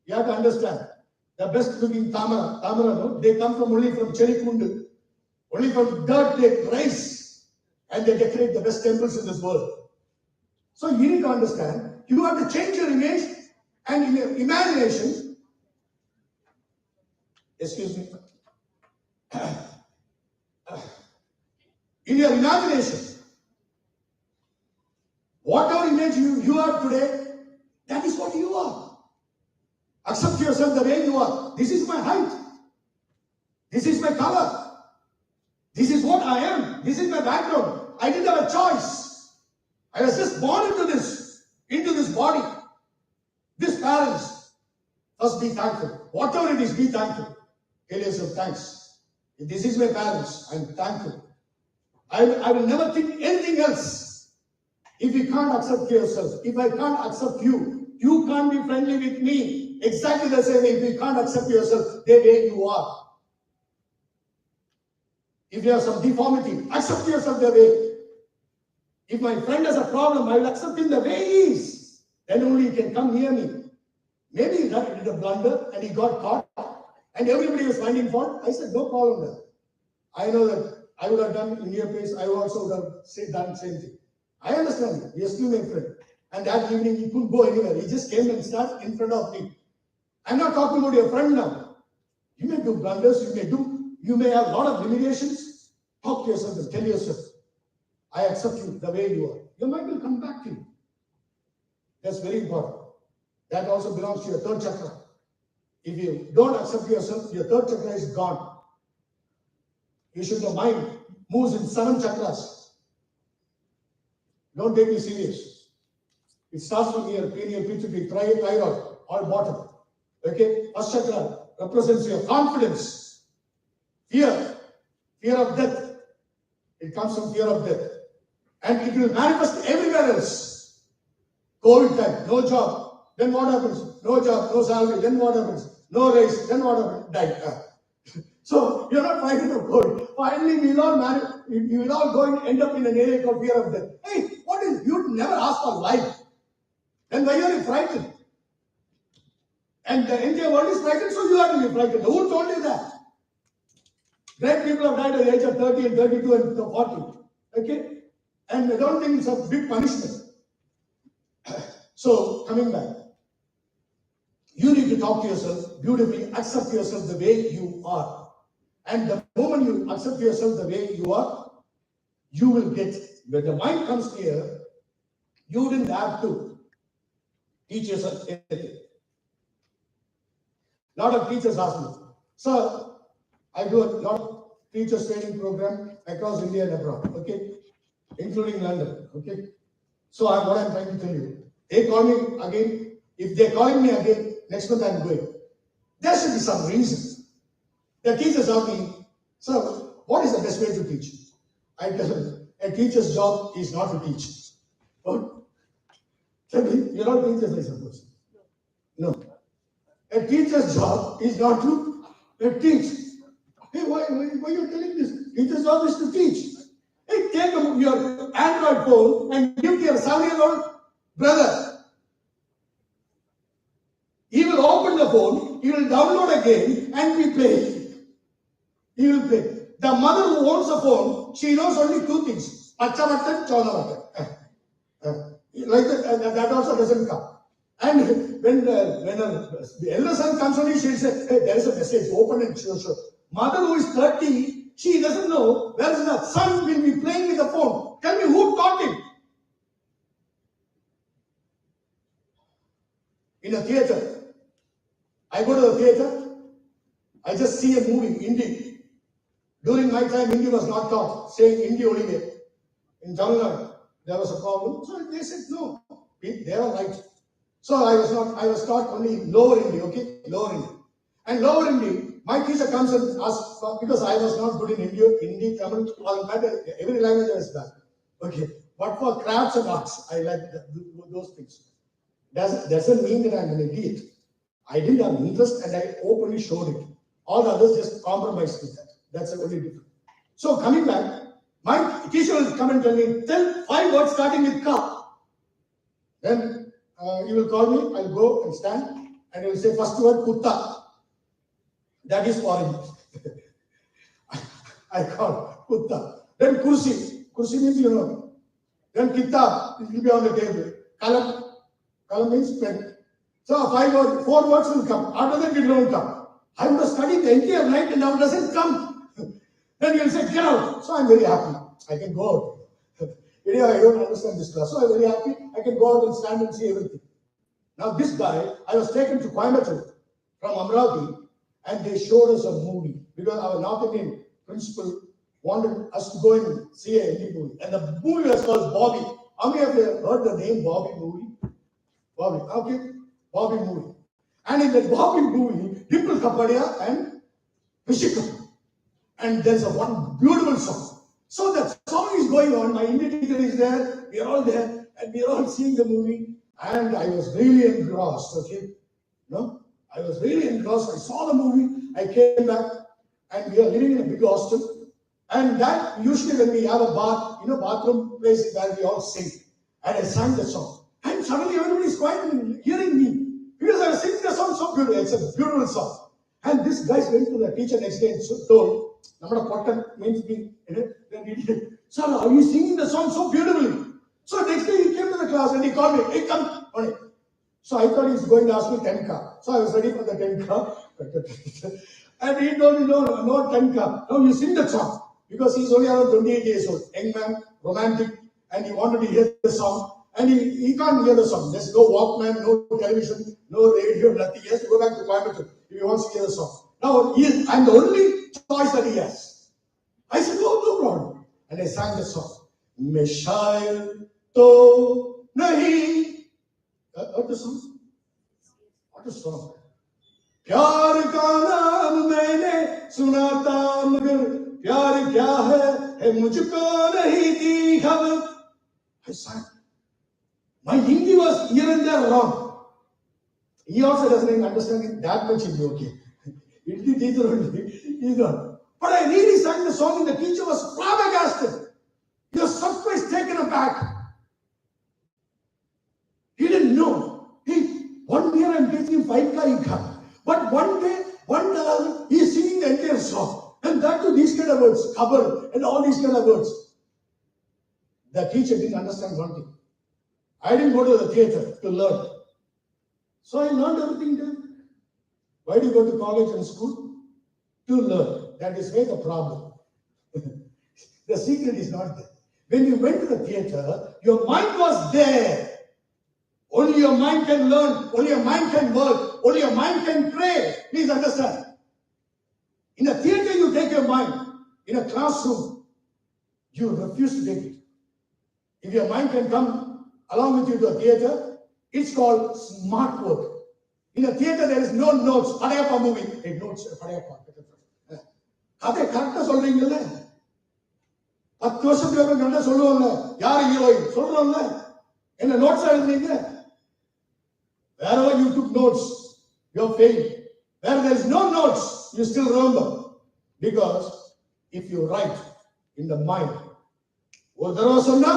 You have to understand. The best looking Tamara, no? They come only from Cherikundu. Only from dirt they rise. And they decorate the best temples in this world. So you need to understand, you have to change your image and in your imagination, excuse me, in your imagination, Whatever image you have today, that is what you are. Accept yourself the way you are. This is my height. This is my color. This is what I am. This is my background. I didn't have a choice. I was just born into this body. These parents, first be thankful. Whatever it is, be thankful. Tell yourself thanks. If this is my parents, I'm thankful. I will never think anything else. If you can't accept yourself, if I can't accept you, you can't be friendly with me. Exactly the same way, if you can't accept yourself the way you are. If you have some deformity, accept yourself the way. If my friend has a problem, I will accept him the way he is. Then only he can come near me. Maybe he did a blunder and he got caught and everybody was finding fault. I said, no problem there. I know that I would have done in your place, I also would have done the same thing. I understand you. You're still my friend. And that evening he couldn't go anywhere. He just came and sat in front of me. I'm not talking about your friend now. You may do blunders, you may have a lot of limitations. Talk to yourself and tell yourself, I accept you the way you are. Your mind will come back to you. That's very important. That also belongs to your third chakra. If you don't accept yourself, your third chakra is gone. You should know mind moves in 7 chakras. Don't take me serious. It starts from here, cranial, pituitary, thyroid, all bottom. Okay? First chakra represents your confidence. Fear of death. It comes from fear of death. And it will manifest everywhere else. COVID time, no job. Then what happens? No job, no salary. Then what happens? No raise. Then what happens? Die. So you're not fighting of God. Finally, we will all go and end up in an area called fear of death. Hey, what is? You'd never ask for life. Then why are you frightened? And the entire world is frightened, so you have to be frightened. Who told you that? Great people have died at the age of 30 and 32 and 40. Okay? And I don't think it's a big punishment. So, coming back. You need to talk to yourself beautifully, accept yourself the way you are. And the moment you accept yourself the way you are, you will get, when the mind comes here, you didn't have to teach yourself anything. A lot of teachers ask me, sir, I do a lot of teachers training program across India and abroad, okay, including London, okay. So what I'm trying to tell you, they call me again. If they're calling me again, next month I'm going. There should be some reason. The teachers ask me, sir, what is the best way to teach? I tell them, a teacher's job is not to teach. What? Tell me, you're not teachers, I suppose. No. A teacher's job is not to teach. Hey, why are you telling this? Teacher's job is to teach. Hey, take your Android phone and give to your 7-year-old brother. He will open the phone, he will download a game and be playing. He will play. The mother who owns a phone, she knows only 2 things. Pacha button, chona button. Like that also doesn't come. And when the elder son comes only, she'll say, hey, there is a message, open and show. Mother who is 30, she doesn't know where is the son will be playing with the phone. Tell me who taught him? In a theater. I go to the theater, I just see a movie, Hindi. During my time, Hindi was not taught, saying Hindi only way. In Tamil Nadu, there was a problem. So they said, no, they are right. So I was taught only lower Hindi, okay? Lower Hindi. And lower Hindi, my teacher comes and asks, because I was not good in Hindi, Tamil, all matter, every language I was bad. Okay. But for crafts and arts, I like those things. Doesn't mean that I'm an idiot. I didn't have interest and I openly showed it. All the others just compromised with that. That's the only difference. So coming back, my teacher will come and tell me, tell 5 words starting with ka. Then he will call me, I'll go and stand, and he will say first word kutta. That is foreign. I call kutta. Then kursi. Kursi means you know. Then kitab, it will be on the table. Kalam. Kalam means pen. So 4 words will come. After that, it won't come. I would have studied the entire night and now it doesn't come. Then you'll say, get out. So I'm very happy. I can go out. Anyhow, I don't understand this class. So I'm very happy. I can go out and stand and see everything. Now this guy, I was taken to Coimbatore from Amravati, and they showed us a movie because our North Indian principal wanted us to go and see a Hindi movie. And the movie was called Bobby. How many of you have heard the name Bobby movie? Bobby, okay, Bobby movie. And in that Bobby movie, Dimple Kapadia and Vishika. And there's a one beautiful song. So that song is going on, my Indian teacher is there, we are all there, and we are all seeing the movie. And I was really engrossed, okay? No? I was really engrossed. I saw the movie, I came back, and we are living in a big hostel. And that usually when we have a bath, bathroom place where we all sing. And I sang the song. And suddenly everybody is quiet and hearing me. Because I was singing the song so beautiful. It's a beautiful song. And this guy went to the teacher next day and told, Namada Pottan means me. Sir, are you singing the song so beautifully? So next day he came to the class and he called me, hey, come on it. So I thought he was going to ask me 10K. So I was ready for the 10K. And he told me, no, 10K. No, you sing that song. Because he's only around 28 years old, young man, romantic, and he wanted to hear the song. And he can't hear the song. There's no Walkman, no television, no radio, nothing. He has to go back to Coimbatore if he wants to hear the song. Now, I'm the only choice that he has. I said, no problem. And I sang the song. Mishail to nahi. What the song? What a song. प्यार का नाम मैंने सुना था मगर प्यार क्या है मुझको नहीं थी खबर. I sang. My Hindi was here and there wrong. He also doesn't even understand it that much Hindi, okay. Hindi teacher only, he's not. But I really sang the song and the teacher was flabbergasted. He was surprised, taken aback. He didn't know. One year I'm taking 5K. But one day, he's singing the entire song. And that too, these kind of words, khabar, and all these kind of words. The teacher didn't understand one thing. I didn't go to the theater to learn. So I learned everything there. Why do you go to college and school? To learn. That is where the problem. The secret is not there. When you went to the theater, your mind was there. Only your mind can learn. Only your mind can work. Only your mind can pray. Please understand. In a theater, you take your mind. In a classroom, you refuse to take it. If your mind can come along with you to a theater, it's called smart work. In a theater, there is no notes. Padayappa movie. Hey, notes. Padayappa. Kade correct solringilla. 10 வருஷத்துக்கு அப்புறம் கரெக்டா சொல்லுவாங்க. யார் heroine சொல்றோம்ல. என்ன notes எழுதுறீங்க? Wherever you took notes, you're failed. Where there is no notes, you still remember. Because if you write in the mind, ஒரு தடவை சொன்னா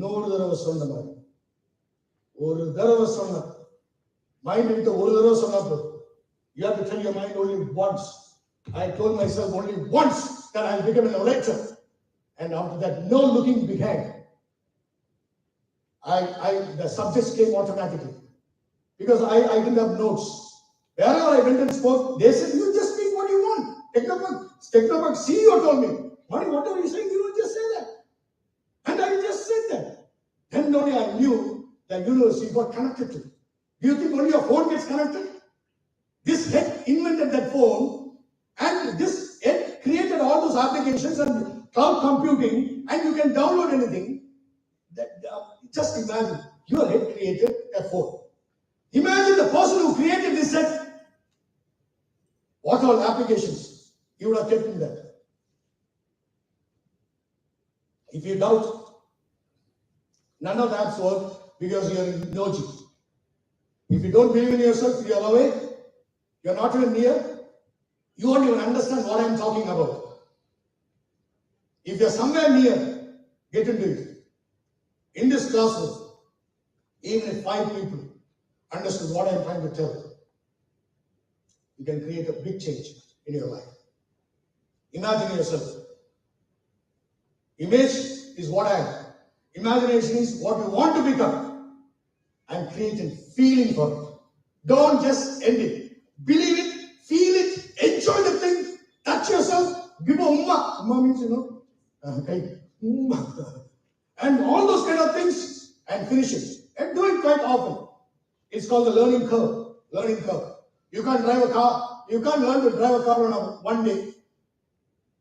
100 தடவை சொன்ன மாதிரி. ஒரு தடவை சொன்னா மைண்ட் கிட்ட ஒரு தடவை சொன்னா போதும். You have to tell your mind only once. I told myself only once that I'll become an orator. And after that, no looking behind. The subjects came automatically. Because I didn't have notes. Wherever I went and spoke, they said, you just speak what you want. Technopark CEO told me, whatever you say, you just say that. And I just said that. Then only I knew the university got connected to it. Do you think only your phone gets connected? This head invented that phone, and this head created all those applications and cloud computing, and you can download anything. Just imagine, your head created a phone. Imagine the person who created this set. What all applications you would have kept in that. If you doubt, none of the apps work because you are in Noji. If you don't believe in yourself, you are away, you are not even near, you won't even understand what I am talking about. If you are somewhere near, get into it. In this classroom, even if 5 people understood what I am trying to tell, you can create a big change in your life. Imagine yourself. Image is what I am. Imagination is what you want to become. And create a feeling for it. Don't just end it. Believe it, feel it, enjoy the thing, touch yourself, give a umma. Umma means, okay. and all those kind of things, and finish it. And do it quite often. It's called the learning curve. Learning curve. You can't drive a car. You can't learn to drive a car on one day.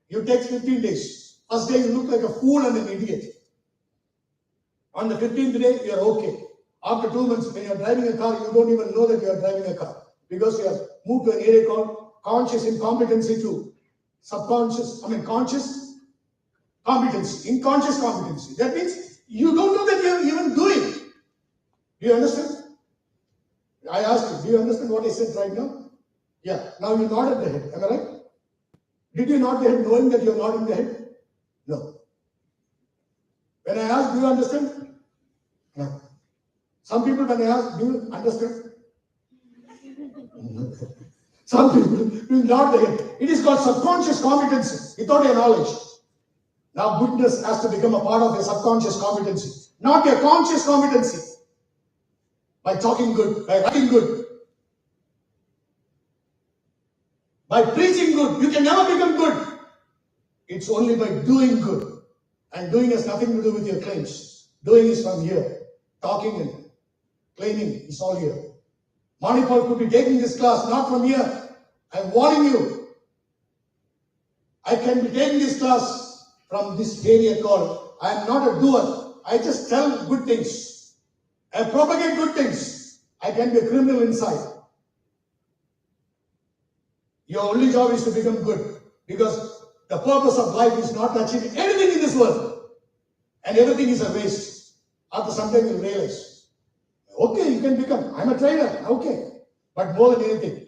You take 15 days. First day you look like a fool and an idiot. On the 15th day, you're okay. After 2 months, when you're driving a car, you don't even know that you're driving a car. Because you have moved to an area called conscious incompetency to conscious competency, unconscious competency. That means you don't know that you're even doing. Do you understand? I asked you, do you understand what I said right now? Yeah. Now you nodded the head. Am I right? Did you nod the head knowing that you're nodding the head? No. When I ask, do you understand? No. Some people, when I ask, do you understand? Some people will nod the head. It is called subconscious competency without your knowledge. Now goodness has to become a part of your subconscious competency, not your conscious competency. By talking good, by writing good, by preaching good, you can never become good. It's only by doing good. And doing has nothing to do with your claims. Doing is from here. Talking and claiming is all here. Manipal could be taking this class not from here. I'm warning you. I can be taking this class from this area called I am not a doer. I just tell good things. I propagate good things. I can be a criminal inside. Your only job is to become good. Because the purpose of life is not to achieve anything in this world. And everything is a waste. After some time you realize. Okay, you can become. I'm a trainer. Okay. But more than anything,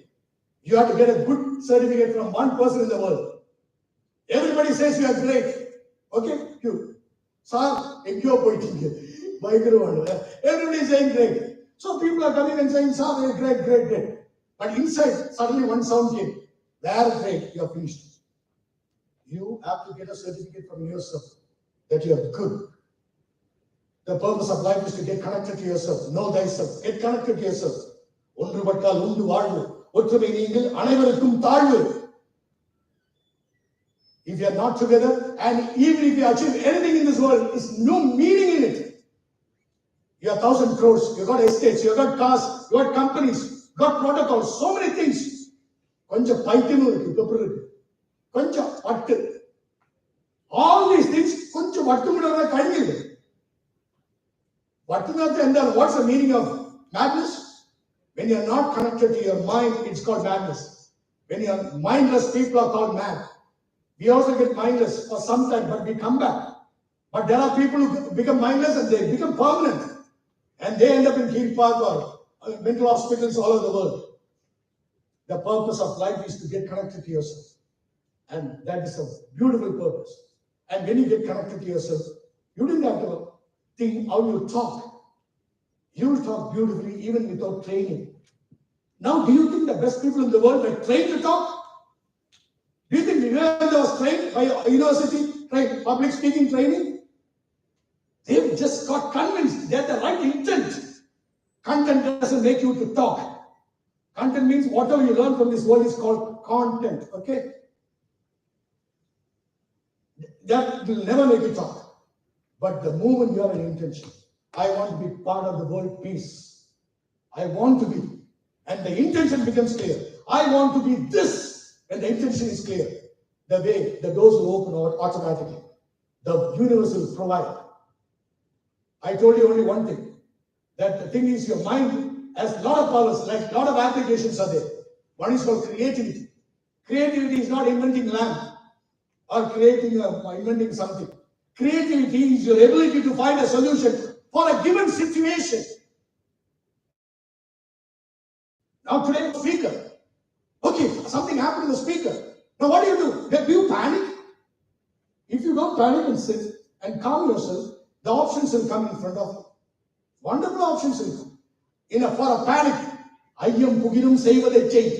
you have to get a good certificate from one person in the world. Everybody says you are great. Okay? You. Sir, if you are pointing everybody is saying great. So people are coming and saying, sir, you're great, great, great. But inside, suddenly one sound came. They're great, you are finished. You have to get a certificate from yourself that you are good. The purpose of life is to get connected to yourself. Know thyself. Get connected to yourself. ஒன்றுபட்டால் உண்டு வாழ்வு. ஒற்றுமை நீங்கள் அனைவருக்கும் தாழ்வு. If you are not together, and even if you achieve anything in this world, there's no meaning in it. You have 1,000 crores, you got estates, you got cars, you got companies, you got protocols, so many things. கொஞ்சம் பைத்தியமும் இருக்கு, தொப்பர் இருக்கு. கொஞ்சம் வட்டு. All these things, கொஞ்சம் வட்டு முடவா கழியுது. வட்டுனாத்து என்ன? What's the meaning of madness? When you are not connected to your mind, it's called madness. When you are mindless, people are called mad. We also get mindless for some time, but we come back. But there are people who become mindless and they become permanent. And they end up in Green Park or mental hospitals all over the world. The purpose of life is to get connected to yourself. And that is a beautiful purpose. And when you get connected to yourself, you don't have to think how you talk. You will talk beautifully even without training. Now, do you think the best people in the world were trained to talk? Do you think Vivekananda was trained by a university, trained public speaking training? They've just got convinced they have the right intent. Content doesn't make you to talk. Content means whatever you learn from this world is called content, okay? That will never make you talk. But the moment you have an intention, I want to be part of the world peace. I want to be. And the intention becomes clear. I want to be this. And the intention is clear. The way, the doors will open automatically. The universe will provide. I told you only one thing. That the thing is your mind has a lot of powers, like a lot of applications are there. One is called creativity. Creativity is not inventing lamp or inventing something. Creativity is your ability to find a solution for a given situation. Now today, speaker. Okay, something happened to the speaker. Now what do? Do you panic? If you don't panic and sit and calm yourself, the options will come in front of you. Wonderful options will come. For a panic, ஐயம் புகினும் செய்வதை செய்.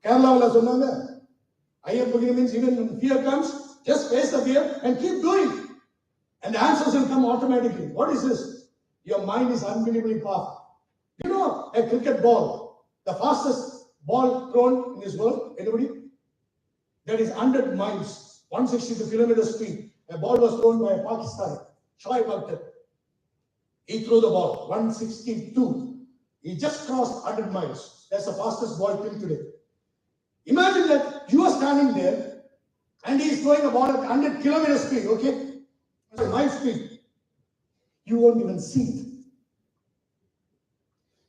Kerala சொன்னாங்க. ஐயம் புகினும் means even when fear comes, just face the fear and keep doing. And the answers will come automatically. What is this? Your mind is unbelievably powerful. You know a cricket ball, the fastest ball thrown in this world, anybody? That is 100 miles, 162 kilometers speed. A ball was thrown by a Pakistani, Shoaib Akhtar. He threw the ball, 162. He just crossed 100 miles. That's the fastest ball till today. Imagine that you are standing there and he is throwing a ball at 100 kilometer speed, okay? Mile speed. You won't even see it.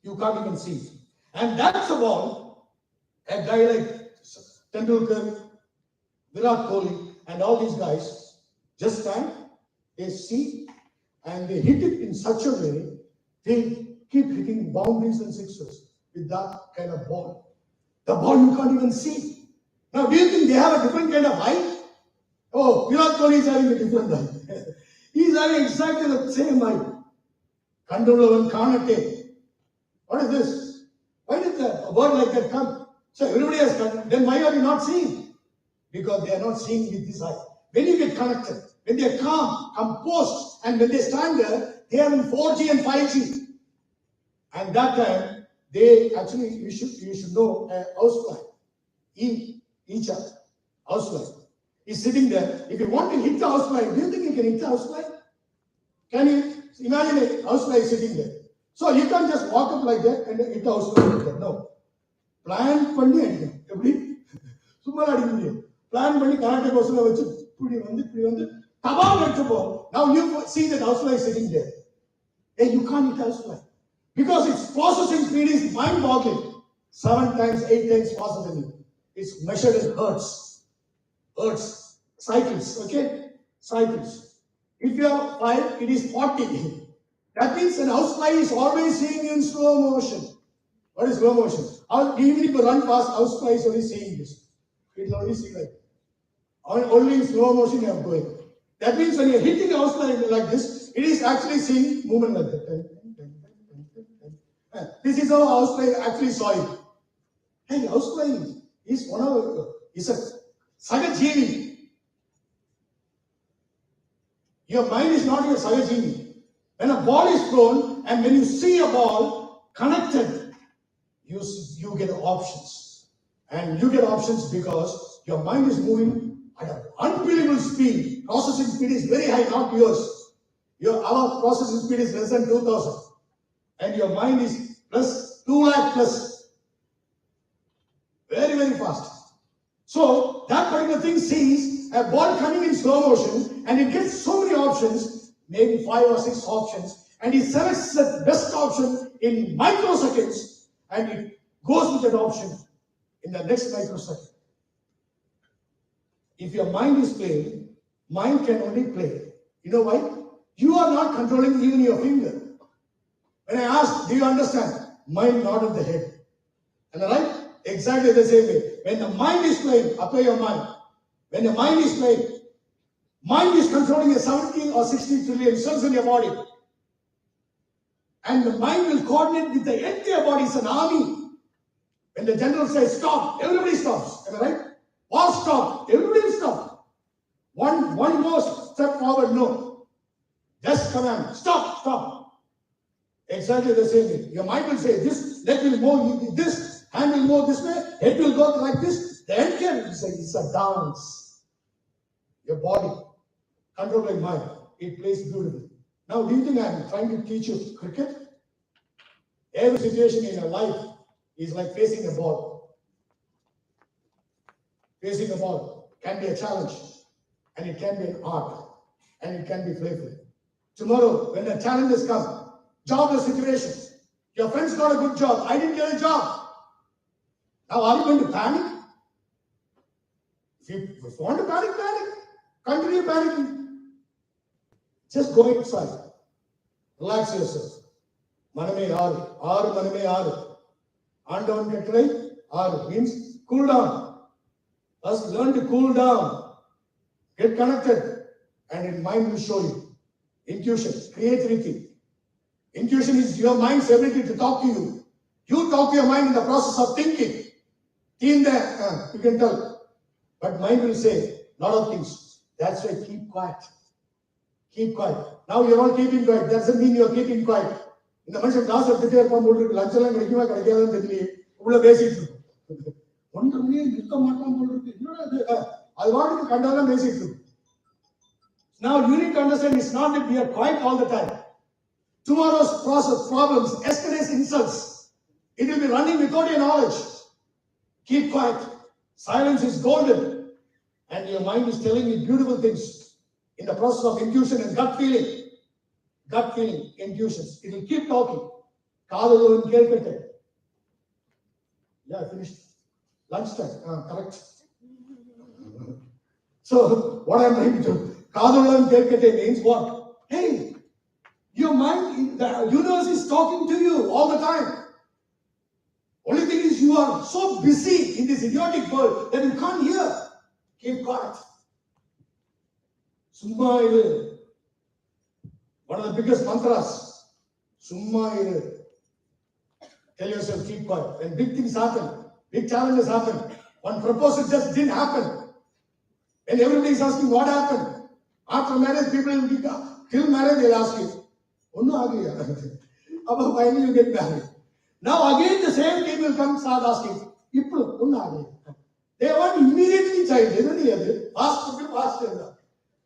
You can't even see it. And that's a ball a guy like Tendulkar, Virat Kohli, and all these guys just stand, they see, and they hit it in such a way, they keep hitting boundaries and sixes with that kind of ball. The ball you can't even see. Now, do you think they have a different kind of eye? Oh, Virat Kohli is having a different eye. He is having exactly the same eye. Kandulavan Kanate. What is this? Why did a word like that come? So everybody has come. Then why are you not seeing? Because they are not seeing with this eye. When you get connected, when they are calm, composed, and when they stand there, they are in 4G and 5G. And that time, they actually, you should know a housefly. Each housefly is sitting there. If you want to hit the housefly, do you think you can hit the housefly? Can you imagine a housefly sitting there? So you can't just walk up like that and hit the housefly like that. No. Plan பண்ணி அடிக்கணும். எப்படி? சும்மா அடிக்க முடியும். Plan பண்ணி karate கோர்ஸ்ல வச்சு இப்படி வந்து தபால் அடிச்சப்போ now you see that housefly is sitting there. Hey, you can't hit housefly. Because its processing speed is mind-boggling. 7 times, 8 times faster than you. It's measured in hertz. Hertz. Cycles, okay? Cycles. If you have 5, it is 40. That means an housefly is always seeing in slow motion. What is slow motion? Even if you run fast, housefly is only seeing this. It will only see like only in slow motion you are going. That means when you are hitting a housefly like this, it is actually seeing movement like that. This is how housefly actually saw it. Hey, housefly is is a Sagajeevi. Your mind is not your Sagajeevi. When a ball is thrown and when you see a ball connected, you get options. And you get options because your mind is moving at an unbelievable speed. Processing speed is very high, not yours. Our processing speed is less than 2000. And your mind is plus 2 lakh plus. Very, very fast. So that particular thing sees a ball coming in slow motion and it gets so many options, maybe 5 or 6 options, and it selects the best option in microseconds and it goes with that option in the next microsecond. If your mind is playing, mind can only play. You know why? You are not controlling even your finger. When I ask, do you understand? Mind nodded the head. Am I right? Exactly the same way. When the mind is playing, apply your mind. When the mind is playing, mind is controlling a 70 or 60 trillion cells in your body. And the mind will coordinate with the entire body. It's an army. When the general says stop, everybody stops. Am I right? Or stop, everybody will stop. One more step forward, no. Just command, stop. Exactly the same way. Your mind will say this, leg will move this, hand will move this way, head will go like this. The entire is a dance. Your body, controlled by mind, it plays beautifully. Now, do you think I'm trying to teach you cricket? Every situation in your life is like facing a ball. Facing a ball can be a challenge, and it can be an art, and it can be playful. Tomorrow, when the challenges come, jobless situation, your friends got a good job, I didn't get a job. Now, are you going to panic? If you want to panic, continue panicking. Just go inside, relax yourself. Maname aaru maname aaru. Aandavan kettalai aaru means cool down. First, learn to cool down. Get connected, and your mind will show you. Intuition, creativity. Intuition is your mind's ability to talk to you. You talk to your mind in the process of thinking. In there, you can tell. But mind will say a lot of things. That's why keep quiet. Keep quiet. Now you're all keeping quiet. That doesn't mean you're keeping quiet. In the mention class of the day, lunch and கிடைக்குமா கிடைக்காதுன்னு தெரியல. உள்ள பேசிட்டு இருக்கும். 1 மணி இருக்க மாட்டோம் போல இருக்கு. என்னடா அது வாட்டுக்கு கண்டாலும் பேசிட்டு இருக்கும். Now you need to understand it's not that we are quiet all the time. Tomorrow's problems, yesterday's insults, it will be running without your knowledge. Keep quiet. Silence is golden. And your mind is telling you beautiful things in the process of intuition and gut feeling. Gut feeling, intuitions. It will keep talking. Kadulu and Kelkate. Yeah, I finished. Lunchtime. Correct. So, what I'm trying to do, Kadulu and Kelkate means what? Hey, your mind, the universe is talking to you all the time. Only thing is you are so busy in this idiotic world that you can't hear. Keep quiet. Summa iru. One of the biggest mantras. Summa iru. Tell yourself, keep quiet. When big things happen, big challenges happen, one proposal just didn't happen. And everybody is asking what happened. After marriage, people will be till marriage, they'll ask you. About finally you get married. Now again the same thing will come, start asking. They want immediately child. They don't need fast.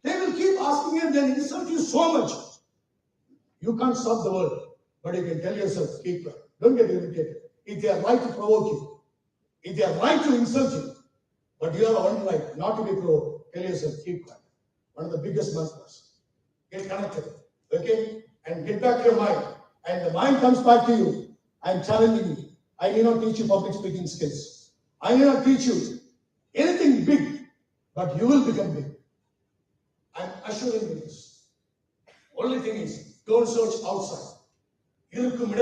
They will keep asking and then insult you so much. You can't stop the world, but you can tell yourself, keep quiet. Don't get irritated. It's their right to provoke you. It's their right to insult you. But you have one right not to be provoked. Tell yourself, keep quiet. One of the biggest mantras. Get connected. Okay? And get back your mind. And the mind comes back to you. I'm challenging you. I may not teach you public speaking skills. I may not teach you anything big, but you will become big. I'm assuring you this. Only thing is, don't search outside. Everything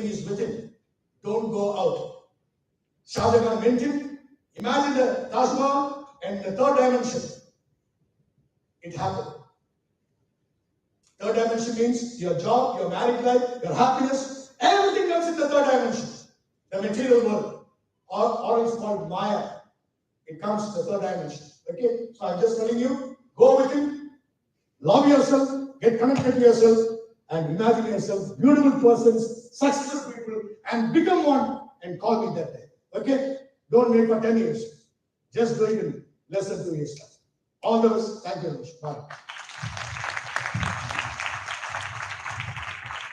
is within. Don't go out. Shah Jahan mentioned, imagine the Taj Mahal and the third dimension. It happened. Third dimension means your job, your married life, your happiness, everything comes in the third dimension, the material world, or it's called Maya. It comes to the third dimension. Okay, so I'm just telling you, go within, love yourself, get connected to yourself, and imagine yourself beautiful persons, successful people, and become one, and call me that day. Okay, don't wait for 10 years. Just do it in less than 2 years' time. All the best. Thank you very much. Bye.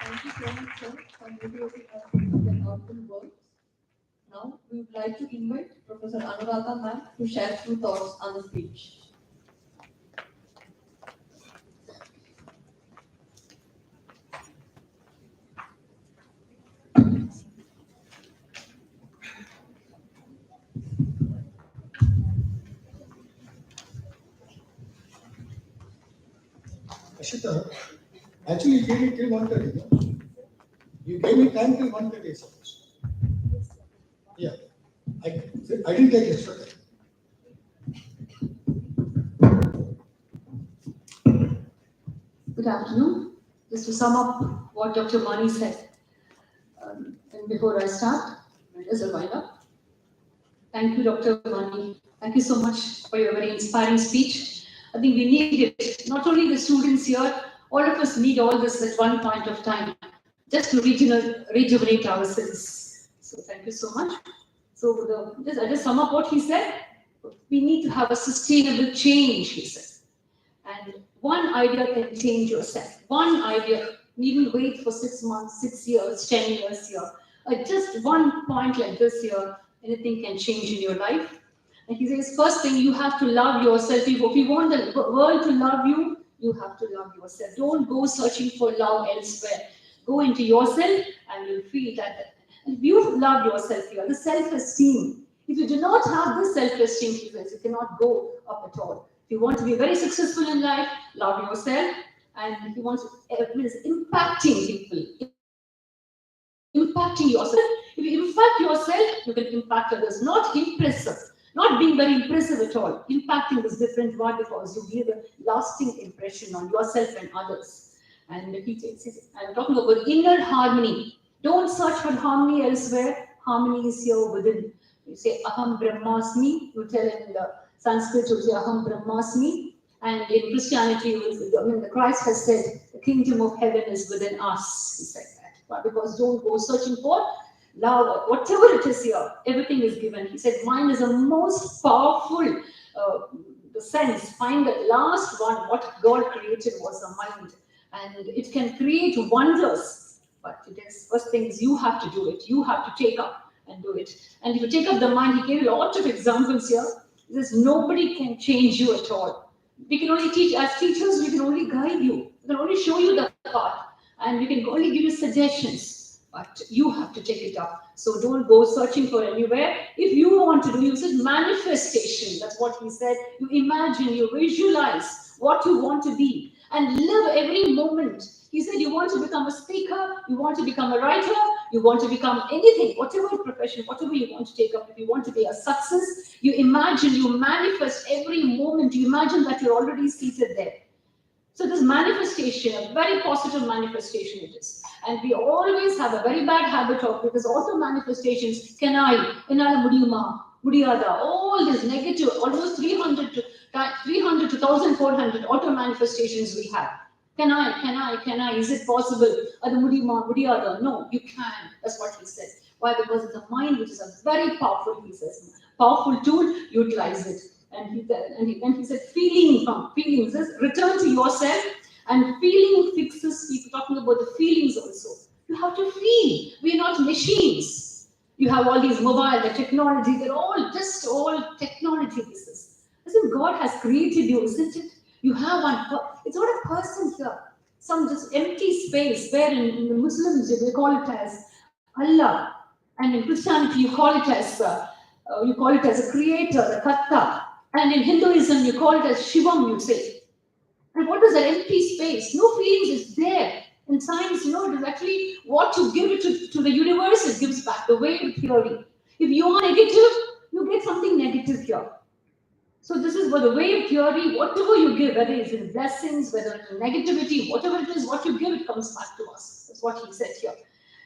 Thank you so much, sir, for the powerful words. Now, we would like to invite Professor Anuradha ma'am to share a few thoughts on the speech. Ashita, actually you gave me till 1:30. No? You gave me time till 1:30, suppose. Yeah. I didn't take extra time. Good afternoon. Just to sum up what Dr. Mani said, and before I start, as a wind up, thank you, Dr. Mani. Thank you so much for your very inspiring speech. I think we need it. Not only the students here, all of us need all this at one point of time, just to rejuvenate ourselves. So thank you so much. So I just sum up what he said. We need to have a sustainable change, he said. And one idea can change yourself. One idea, needn't wait for 6 months, 6 years, 10 years here. Just one point like this here, anything can change in your life. And he says, first thing, you have to love yourself. If you want the world to love you, you have to love yourself. Don't go searching for love elsewhere. Go into yourself and you'll feel that. If you love yourself here, the self-esteem. If you do not have this self-esteem, he says, you cannot go up at all. If you want to be very successful in life, love yourself. And if you want to, impacting people, impacting yourself. If you impact yourself, you can impact others. Not impressive, not being very impressive at all. Impacting is different. Why? Because you leave a lasting impression on yourself and others. And he says, I'm talking about inner harmony. Don't search for harmony elsewhere. Harmony is here within. You say, Aham Brahmasmi. You tell in the Sanskrit, you say, Aham Brahmasmi. And in Christianity, the Christ has said, the kingdom of heaven is within us. He said that. Why? Because don't go searching for love or whatever it is here. Everything is given. He said, mind is the most powerful the sense, find that last one, what God created was the mind. And it can create wonders, but it is first things you have to do it. You have to take up and do it. And if you take up the mind, he gave a lot of examples here. He says nobody can change you at all. We can only teach, as teachers, we can only guide you. We can only show you the path. And we can only give you suggestions. But you have to take it up. So don't go searching for anywhere. If you want to do, you said manifestation. That's what he said. You imagine, you visualize what you want to be. And live every moment. He said you want to become a speaker, you want to become a writer, you want to become anything, whatever profession, whatever you want to take up. If you want to be a success, you imagine, you manifest every moment. You imagine that you're already seated there. So this manifestation, a very positive manifestation it is. And we always have a very bad habit of, because auto manifestations, can I, enala mudiyuma, mudiyada, all this negative, almost 300 to 1,400 auto manifestations we have. Can I, is it possible? Adu mudiyuma, mudiyada? No, you can. That's what he said. Why? Because it's the mind, which is a very powerful, he says, powerful tool, utilize it. And he said, feeling from feelings, return to yourself, and feeling fixes people, talking about the feelings also. You have to feel. We are not machines. You have all these mobile, the technology, they're all just all technology pieces. Listen, God has created you, isn't it? You have one, it's not a person here, some just empty space where in the Muslims they call it as Allah, and in Christianity you call it as a creator, the Katta. And in Hinduism, you call it as Shivam, you say. And what is that empty space? No feelings is there. In science, it is actually what you give it to the universe, it gives back, the wave theory. If you are negative, you get something negative here. So this is what the wave theory, whatever you give, whether it's in blessings, whether it's in negativity, whatever it is, what you give, it comes back to us. That's what he said here.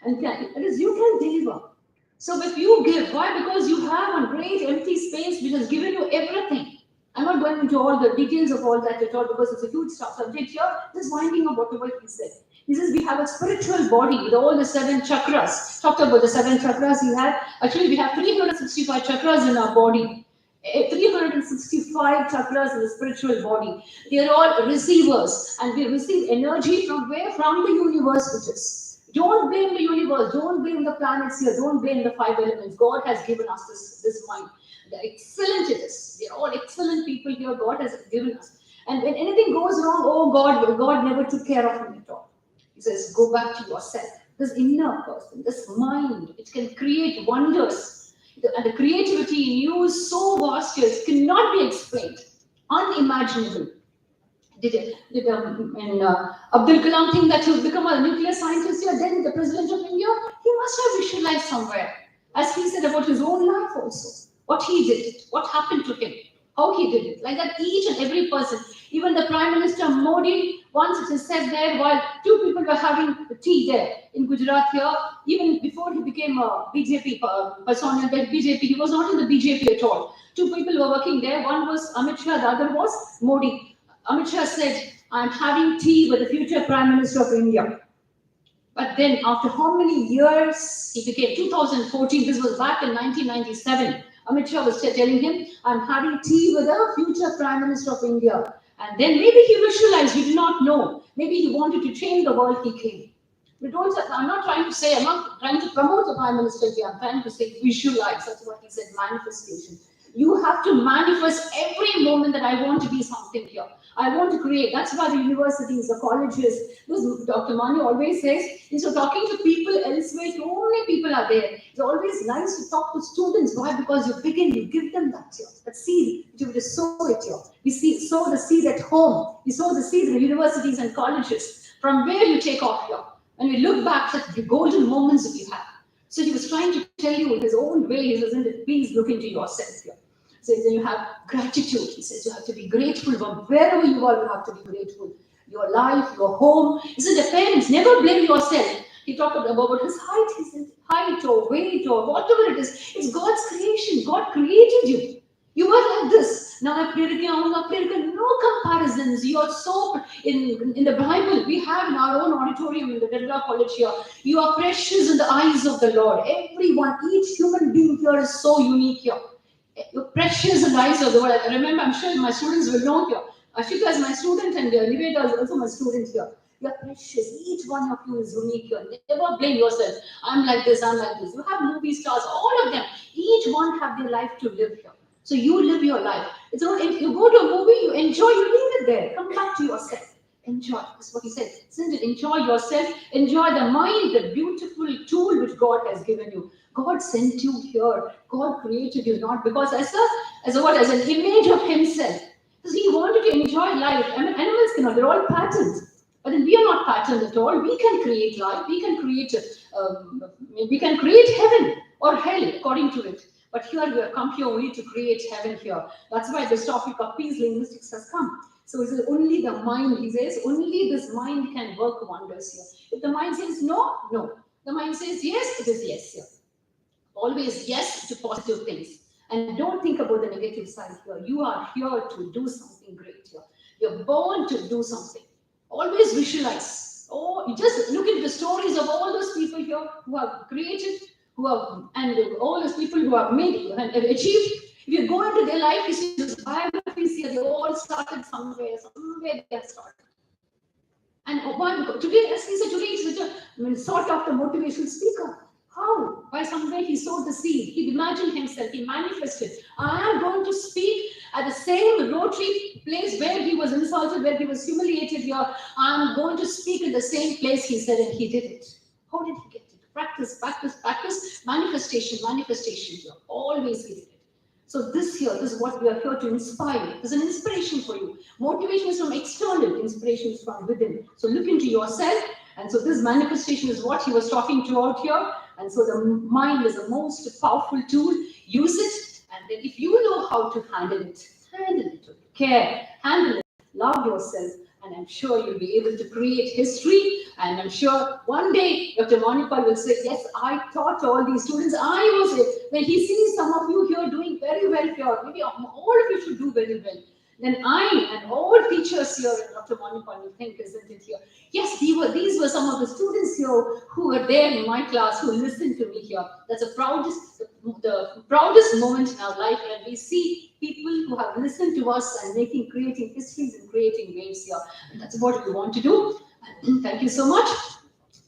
And that is, you can deliver. So if you give, why? Because you have a great empty space which has given you everything. I'm not going into all the details of all that at all because it's a huge subject here. Just winding up whatever he said. He says we have a spiritual body with all the 7 chakras. Talked about the 7 chakras he had. Actually, we have 365 chakras in our body. 365 chakras in the spiritual body. They are all receivers, and we receive energy from where? From the universe, which is. Don't blame the universe, don't blame the planets here, don't blame the 5 elements. God has given us this mind. They're excellent it is. They're all excellent people here, God has given us. And when anything goes wrong, oh God never took care of me at all. He says, go back to yourself. This inner person, this mind, it can create wonders. And the creativity in you is so vast here, it cannot be explained, unimaginable. Did Abdul Kalam think that he would become a nuclear scientist here, then the president of India? He must have visualized somewhere, as he said about his own life also. What he did, what happened to him, how he did it. Like that, each and every person, even the Prime Minister Modi, once it is said there, while 2 people were having tea there in Gujarat here, even before he became a BJP persona, BJP, he was not in the BJP at all. 2 people were working there, one was Amit Shah, the other was Modi. Amit Shah said, I'm having tea with the future Prime Minister of India. But then after how many years, he became 2014, this was back in 1997, Amit Shah was telling him, I'm having tea with the future Prime Minister of India. And then maybe he visualized, we do not know. Maybe he wanted to change the world, he came. I'm not trying to say, I'm not trying to promote the Prime Minister here, I'm trying to say visualize, that's what he said, manifestation. You have to manifest every moment that I want to be something here. I want to create. That's why the universities, the colleges, Dr. Mani always says, instead of talking to people elsewhere, so many people are there. It's always nice to talk to students. Why? Because you begin, you give them that here, that seed, you have to sow it here. We sow the seed at home. We sow the seed in the universities and colleges. From where you take off here. And we look back at the golden moments that you have. So he was trying to tell you in his own way, he says, please look into yourself here. So then you have gratitude. He says you have to be grateful. But wherever you are, you have to be grateful. Your life, your home. He said the parents, never blame yourself. He talked about his height. He said height or weight or whatever it is. It's God's creation. God created you. You are like this. Now no comparisons. You are so in the Bible. We have in our own auditorium in the Delta College here. You are precious in the eyes of the Lord. Everyone, each human being here is so unique here. Your precious lives of the world. I remember, I'm sure my students will know here. Ashika is my student and Niveda is also my student here. You're precious. Each one of you is unique here. Never blame yourself. I'm like this, I'm like this. You have movie stars, all of them. Each one have their life to live here. So you live your life. It's not, if you go to a movie, you enjoy, you leave it there. Come back to yourself. Enjoy. That's what he said. Isn't it? Enjoy yourself. Enjoy the mind, the beautiful tool which God has given you. God sent you here. God created you not because as an image of Himself. Because He wanted to enjoy life. I mean, animals cannot. They're all patterned. But then we are not patterned at all. We can create life. We can create heaven or hell according to it. But here we have come here only to create heaven here. That's why this topic of peace linguistics has come. So he says only the mind. He says only this mind can work wonders here. If the mind says no, no. The mind says yes, it is yes here. Always yes to positive things. And don't think about the negative side here. You are here to do something great here. You're born to do something. Always visualize. Oh, you just look at the stories of all those people here who have created, and all those people who have made and achieved. If you go into their life, you see those biographies here, they all started somewhere they have started. And today, as he said, today he's such a sought after motivational speaker. How? By some way he sowed the seed. He imagined himself. He manifested. I am going to speak at the same Rotary place where he was insulted, where he was humiliated here. I am going to speak in the same place, he said, and he did it. How did he get it? Practice, practice, practice. Manifestation, manifestation here. Always he did it. So this is what we are here to inspire. There's an inspiration for you. Motivation is from external, inspiration is from within. So look into yourself. And so this manifestation is what he was talking to out here. And so the mind is the most powerful tool. Use it. And then if you know how to handle it with care, handle it, love yourself. And I'm sure you'll be able to create history. And I'm sure one day Dr. Manipal will say, yes, I taught all these students. When he sees some of you here doing very well here, maybe all of you should do very well. Then I and all teachers here in Dr. Manipal will think, isn't it here? Yes, these were some of the students here who were there in my class who listened to me here. That's the proudest moment in our life when we see people who have listened to us and creating histories and creating waves here. And that's what we want to do. And thank you so much.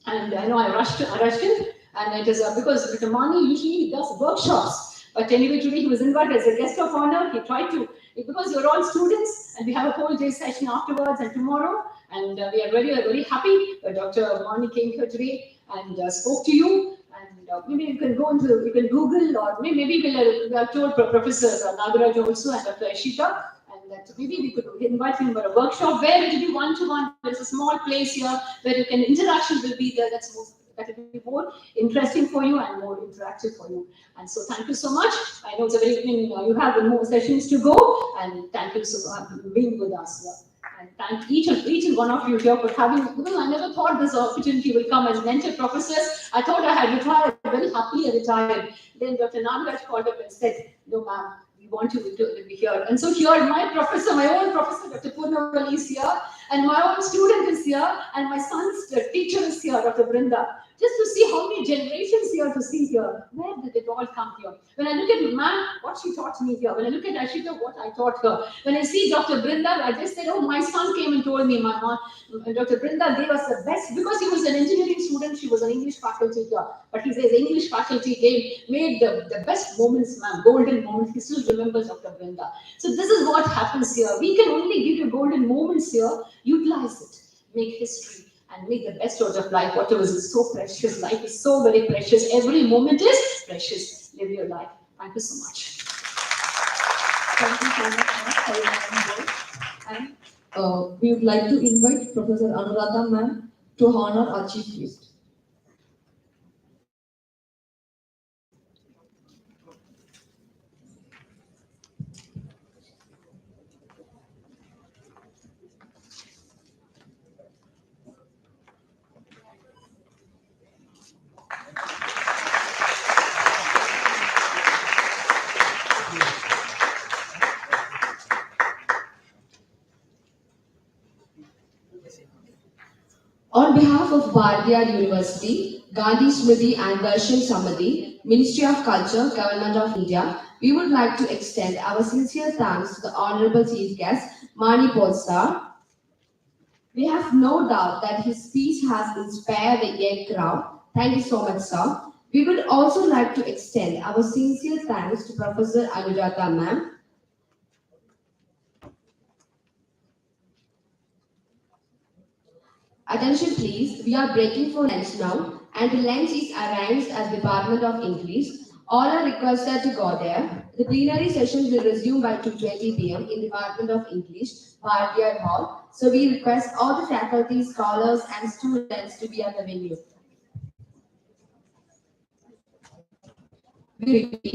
And I know I rushed in, and it is because Dr. Mani usually does workshops. But anyway, today he was invited as a guest of honor. He tried to, because you're all students, and we have a whole day session afterwards and tomorrow. And we are very happy that Dr. Mani came here today and spoke to you. And maybe you can you can Google, or maybe we have told Professor Nagaraj also and Dr. Ashita, and that maybe we could invite him for a workshop where it will be one-to-one. There's a small place here where interaction will be there. That will be more interesting for you and more interactive for you. And so thank you so much. I know it's a very you have more sessions to go, and thank you so much for being with us here. And thank each and one of you here for having, because I never thought this opportunity will come as mentor professors. I thought I had retired, very happily I retired. Then Dr. Nagaraj called up and said, no ma'am, we want you to be here. And so here my own professor, Dr. Purnavali is here, and my own student is here, and my son's teacher is here, Dr. Brinda. Just to see how many generations here to see here. Where did it all come here? When I look at ma'am, what she taught me here. When I look at Ashita, what I taught her. When I see Dr. Brinda, I just said, oh, my son came and told me, my mom, Dr. Brinda gave us the best, because he was an engineering student, she was an English faculty here. But he says English faculty made the best moments, ma'am, golden moments. He still remembers Dr. Brinda. So this is what happens here. We can only give you golden moments here. Utilize it. Make history. And make the best out of life. Whatever is so precious. Life is so very precious. Every moment is precious. Live your life. Thank you so much. Thank you so much for your kind words. And we would like to invite Professor Anuradha ma'am to honor our chief guest. On behalf of Bardiyar University, Gandhi Smriti and Darshan Samadhi, Ministry of Culture, Government of India, we would like to extend our sincere thanks to the Honorable Chief Guest, Mani Sir. We have no doubt that his speech has inspired the young crowd. Thank you so much, sir. We would also like to extend our sincere thanks to Professor Anuradha ma'am. Attention please, we are breaking for lunch now and the lunch is arranged at Department of English. All are requested to go there. The plenary session will resume by 2:20 p.m. in Department of English, Bhartiyar Hall. So we request all the faculty, scholars and students to be at the venue. We repeat,